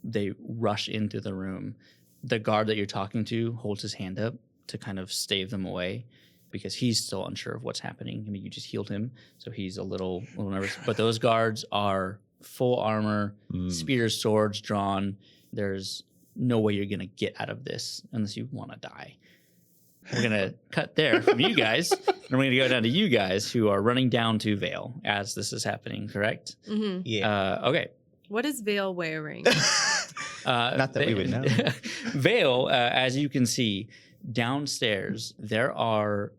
they rush into the room. The guard that you're talking to holds his hand up to kind of stave them away because he's still unsure of what's happening. I mean, you just healed him, so he's a little nervous. But those guards are full armor, spears, swords drawn. There's no way you're going to get out of this unless you want to die. We're going to cut there from you guys, and we're going to go down to you guys who are running down to Vale as this is happening, correct? Mm-hmm. Yeah. Okay. What is Vale wearing? Not that we would know. Vale, as you can see, downstairs, there are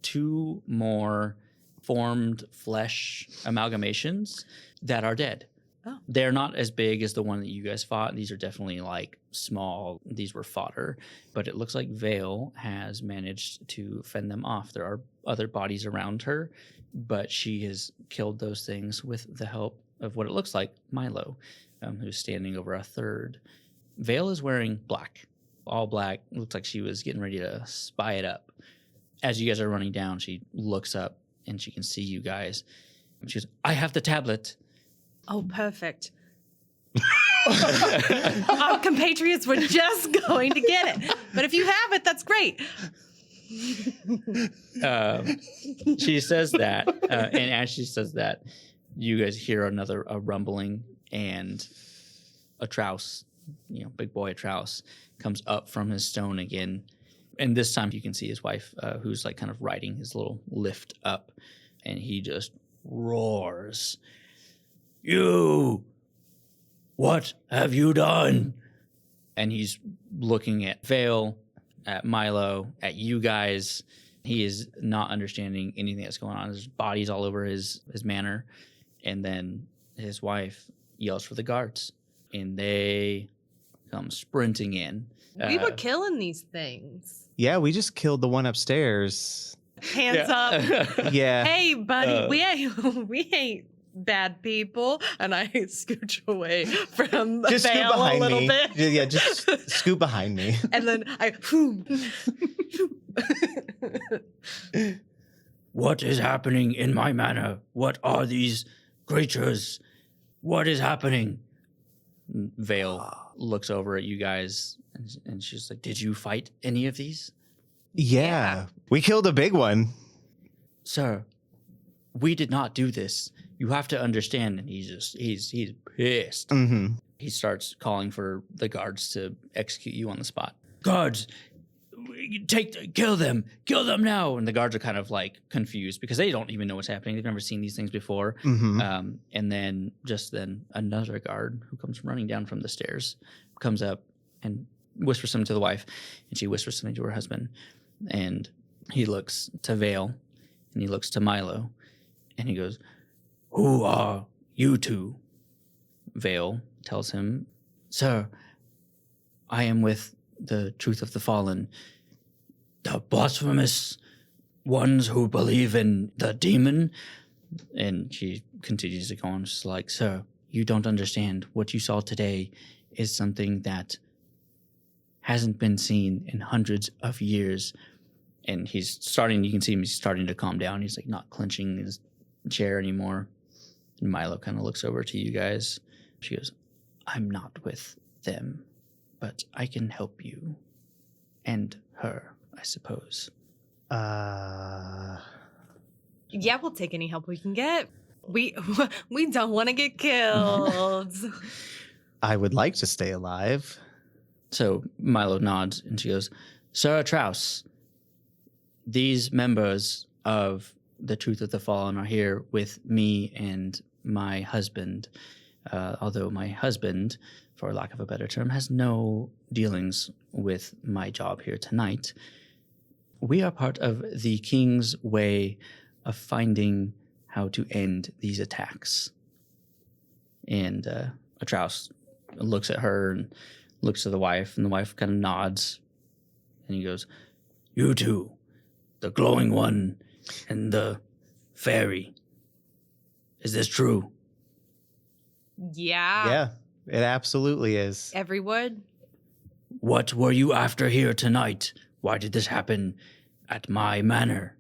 2 more formed flesh amalgamations that are dead. Oh. They're not as big as the one that you guys fought. These are definitely like small. These were fodder, but it looks like Vale has managed to fend them off. There are other bodies around her, but she has killed those things with the help of what it looks like Milo, who's standing over a third. Vale is wearing black, all black. Looks like she was getting ready to spy it up. As you guys are running down, she looks up and she can see you guys. She goes, "I have the tablet." Oh, perfect. Our compatriots were just going to get it. But if you have it, that's great. She says that, and as she says that, you guys hear a rumbling, and Atrouse, big boy Atrouse, comes up from his stone again. And this time you can see his wife, who's like kind of riding his little lift up, and he just roars, "You! What have you done?" And he's looking at Vale, at Milo, at you guys. He is not understanding anything that's going on. There's bodies all over his manor. And then his wife yells for the guards, and they come sprinting in. We were killing these things. Yeah, we just killed the one upstairs. Hands up. Yeah. Hey, buddy, we ain't bad people. And I scooch away from Just scoot Vale a behind little me. bit. Yeah, just scoot behind me. And then I What is happening in my manor? What are these creatures? What is happening? Vale looks over at you guys, and she's like, "Did you fight any of these?" Yeah. We killed a big one. "Sir, we did not do this. You have to understand." And he's pissed. Mm-hmm. He starts calling for the guards to execute you on the spot. "Guards, kill them now!" And the guards are kind of like confused because they don't even know what's happening. They've never seen these things before. Mm-hmm. And then another guard who comes running down from the stairs comes up and whispers something to the wife, and she whispers something to her husband. And he looks to Vale, and he looks to Milo, and he goes, "Who are you two?" Vale tells him, "Sir, I am with the Truth of the Fallen, the blasphemous ones who believe in the demon." And she continues to go on. She's like, "Sir, you don't understand. What you saw today is something that hasn't been seen in hundreds of years." And you can see him, he's starting to calm down. He's like not clenching his chair anymore. And Milo kind of looks over to you guys. She goes, "I'm not with them, but I can help you. And her, I suppose." Yeah, we'll take any help we can get. We don't want to get killed. I would like to stay alive. So Milo nods and she goes, Sir Atrouse, these members of the Truth of the Fallen are here with me and my husband. Although my husband, for lack of a better term, has no dealings with my job here tonight. We are part of the king's way of finding how to end these attacks. And Atrouse looks at her and looks to the wife, and the wife kind of nods. And he goes, You two, the glowing one and the fairy. Is this true? Yeah. Yeah, it absolutely is. Every word. What were you after here tonight? Why did this happen at my manor?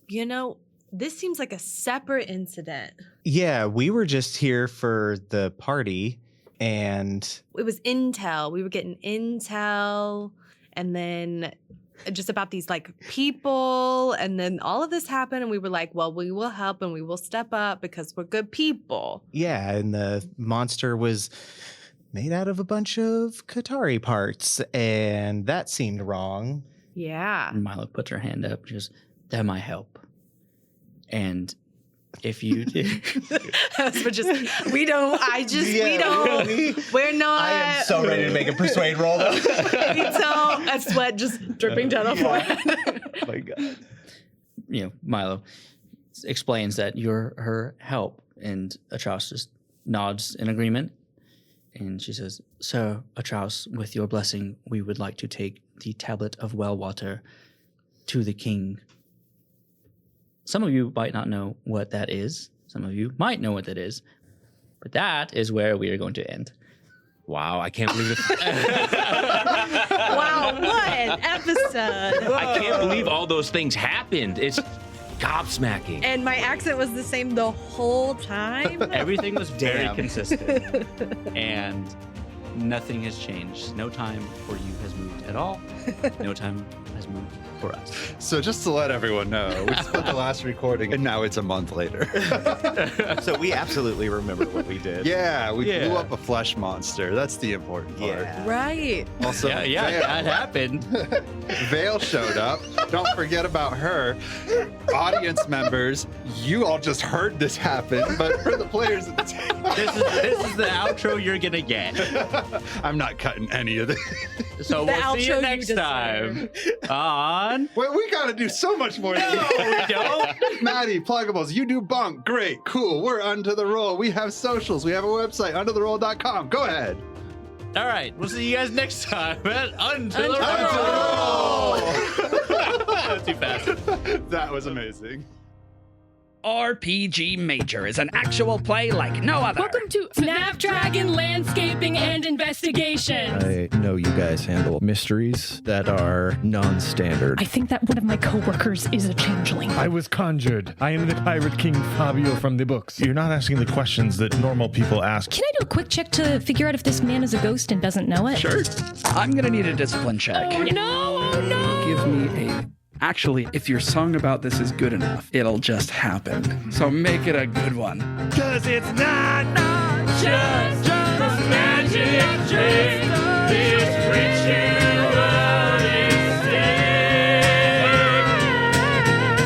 You know, this seems like a separate incident. Yeah, we were just here for the party, and It was intel. We were getting intel, and then just about these like people, and then all of this happened, and we were like, well, we will help and we will step up because we're good people. yeah, and the monster was made out of a bunch of Qatari parts, and that seemed wrong. Yeah. And Milo puts her hand up and she goes, They're my help. And if you did... We're just, we don't, we're not. I am so ready to make a persuade roll, though. We don't. A sweat just dripping down her forehead. Oh my God. Milo explains that you're her help, and Atrouse just nods in agreement. And she says, Sir Atrouse, with your blessing, we would like to take the tablet of well water to the king. Some of you might not know what that is. Some of you might know what that is. But that is where we are going to end. Wow, I can't believe it. Wow, what an episode. I can't believe all those things happened. It's gobsmacking. And my accent was the same the whole time. Everything was very Damn. consistent. And nothing has changed. No time for you has moved at all. No time has moved for us. So just to let everyone know, we spent the last recording, and now it's a month later. So we absolutely remember what we did. Yeah, we Yeah. blew up a flesh monster. That's the important part. Yeah. Right. Also, Yeah, Vale. that happened. Vale showed up. Don't forget about her. Audience members, you all just heard this happen, but for the players at the table, This is the outro you're gonna get. I'm not cutting any of this. So The we'll see outro you you next deserve. time on. Wait, we gotta do so much more than that. We don't. Maddie, pluggables, you do Bunk. Great, cool. We're Under the Roll. We have socials. We have a website, undertheroll.com. Go ahead. All right, we'll see you guys next time at Unto the Unto the Roll. Too fast. That was amazing. RPG Major is an actual play like no other. Welcome to Snapdragon Landscaping and Investigations. I know you guys handle mysteries that are non-standard. I think that one of my coworkers is a changeling. I was conjured. I am the Pirate King Fabio from the books. You're not asking the questions that normal people ask. Can I do a quick check to figure out if this man is a ghost and doesn't know it? Sure. I'm gonna need a discipline check. Oh no! Oh no! Give me a... Actually, if your song about this is good enough, it'll just happen. So make it a good one. 'Cause it's not Just magic trick.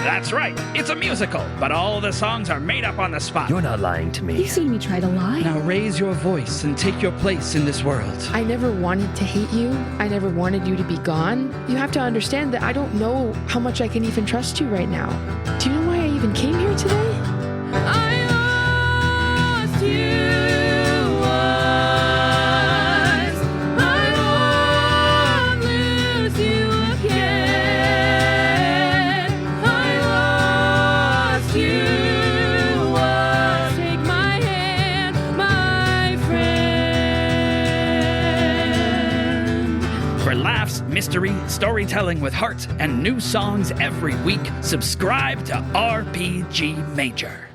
That's right. It's a musical, but all the songs are made up on the spot. You're not lying to me. You've seen me try to lie. Now raise your voice and take your place in this world. I never wanted to hate you. I never wanted you to be gone. You have to understand that I don't know how much I can even trust you right now. Do you know why I even came here today? I lost you once. I won't lose you again. I lost you once. Take my hand, my friend. For laughs, mystery, storytelling with heart, and new songs every week, subscribe to RPG Major.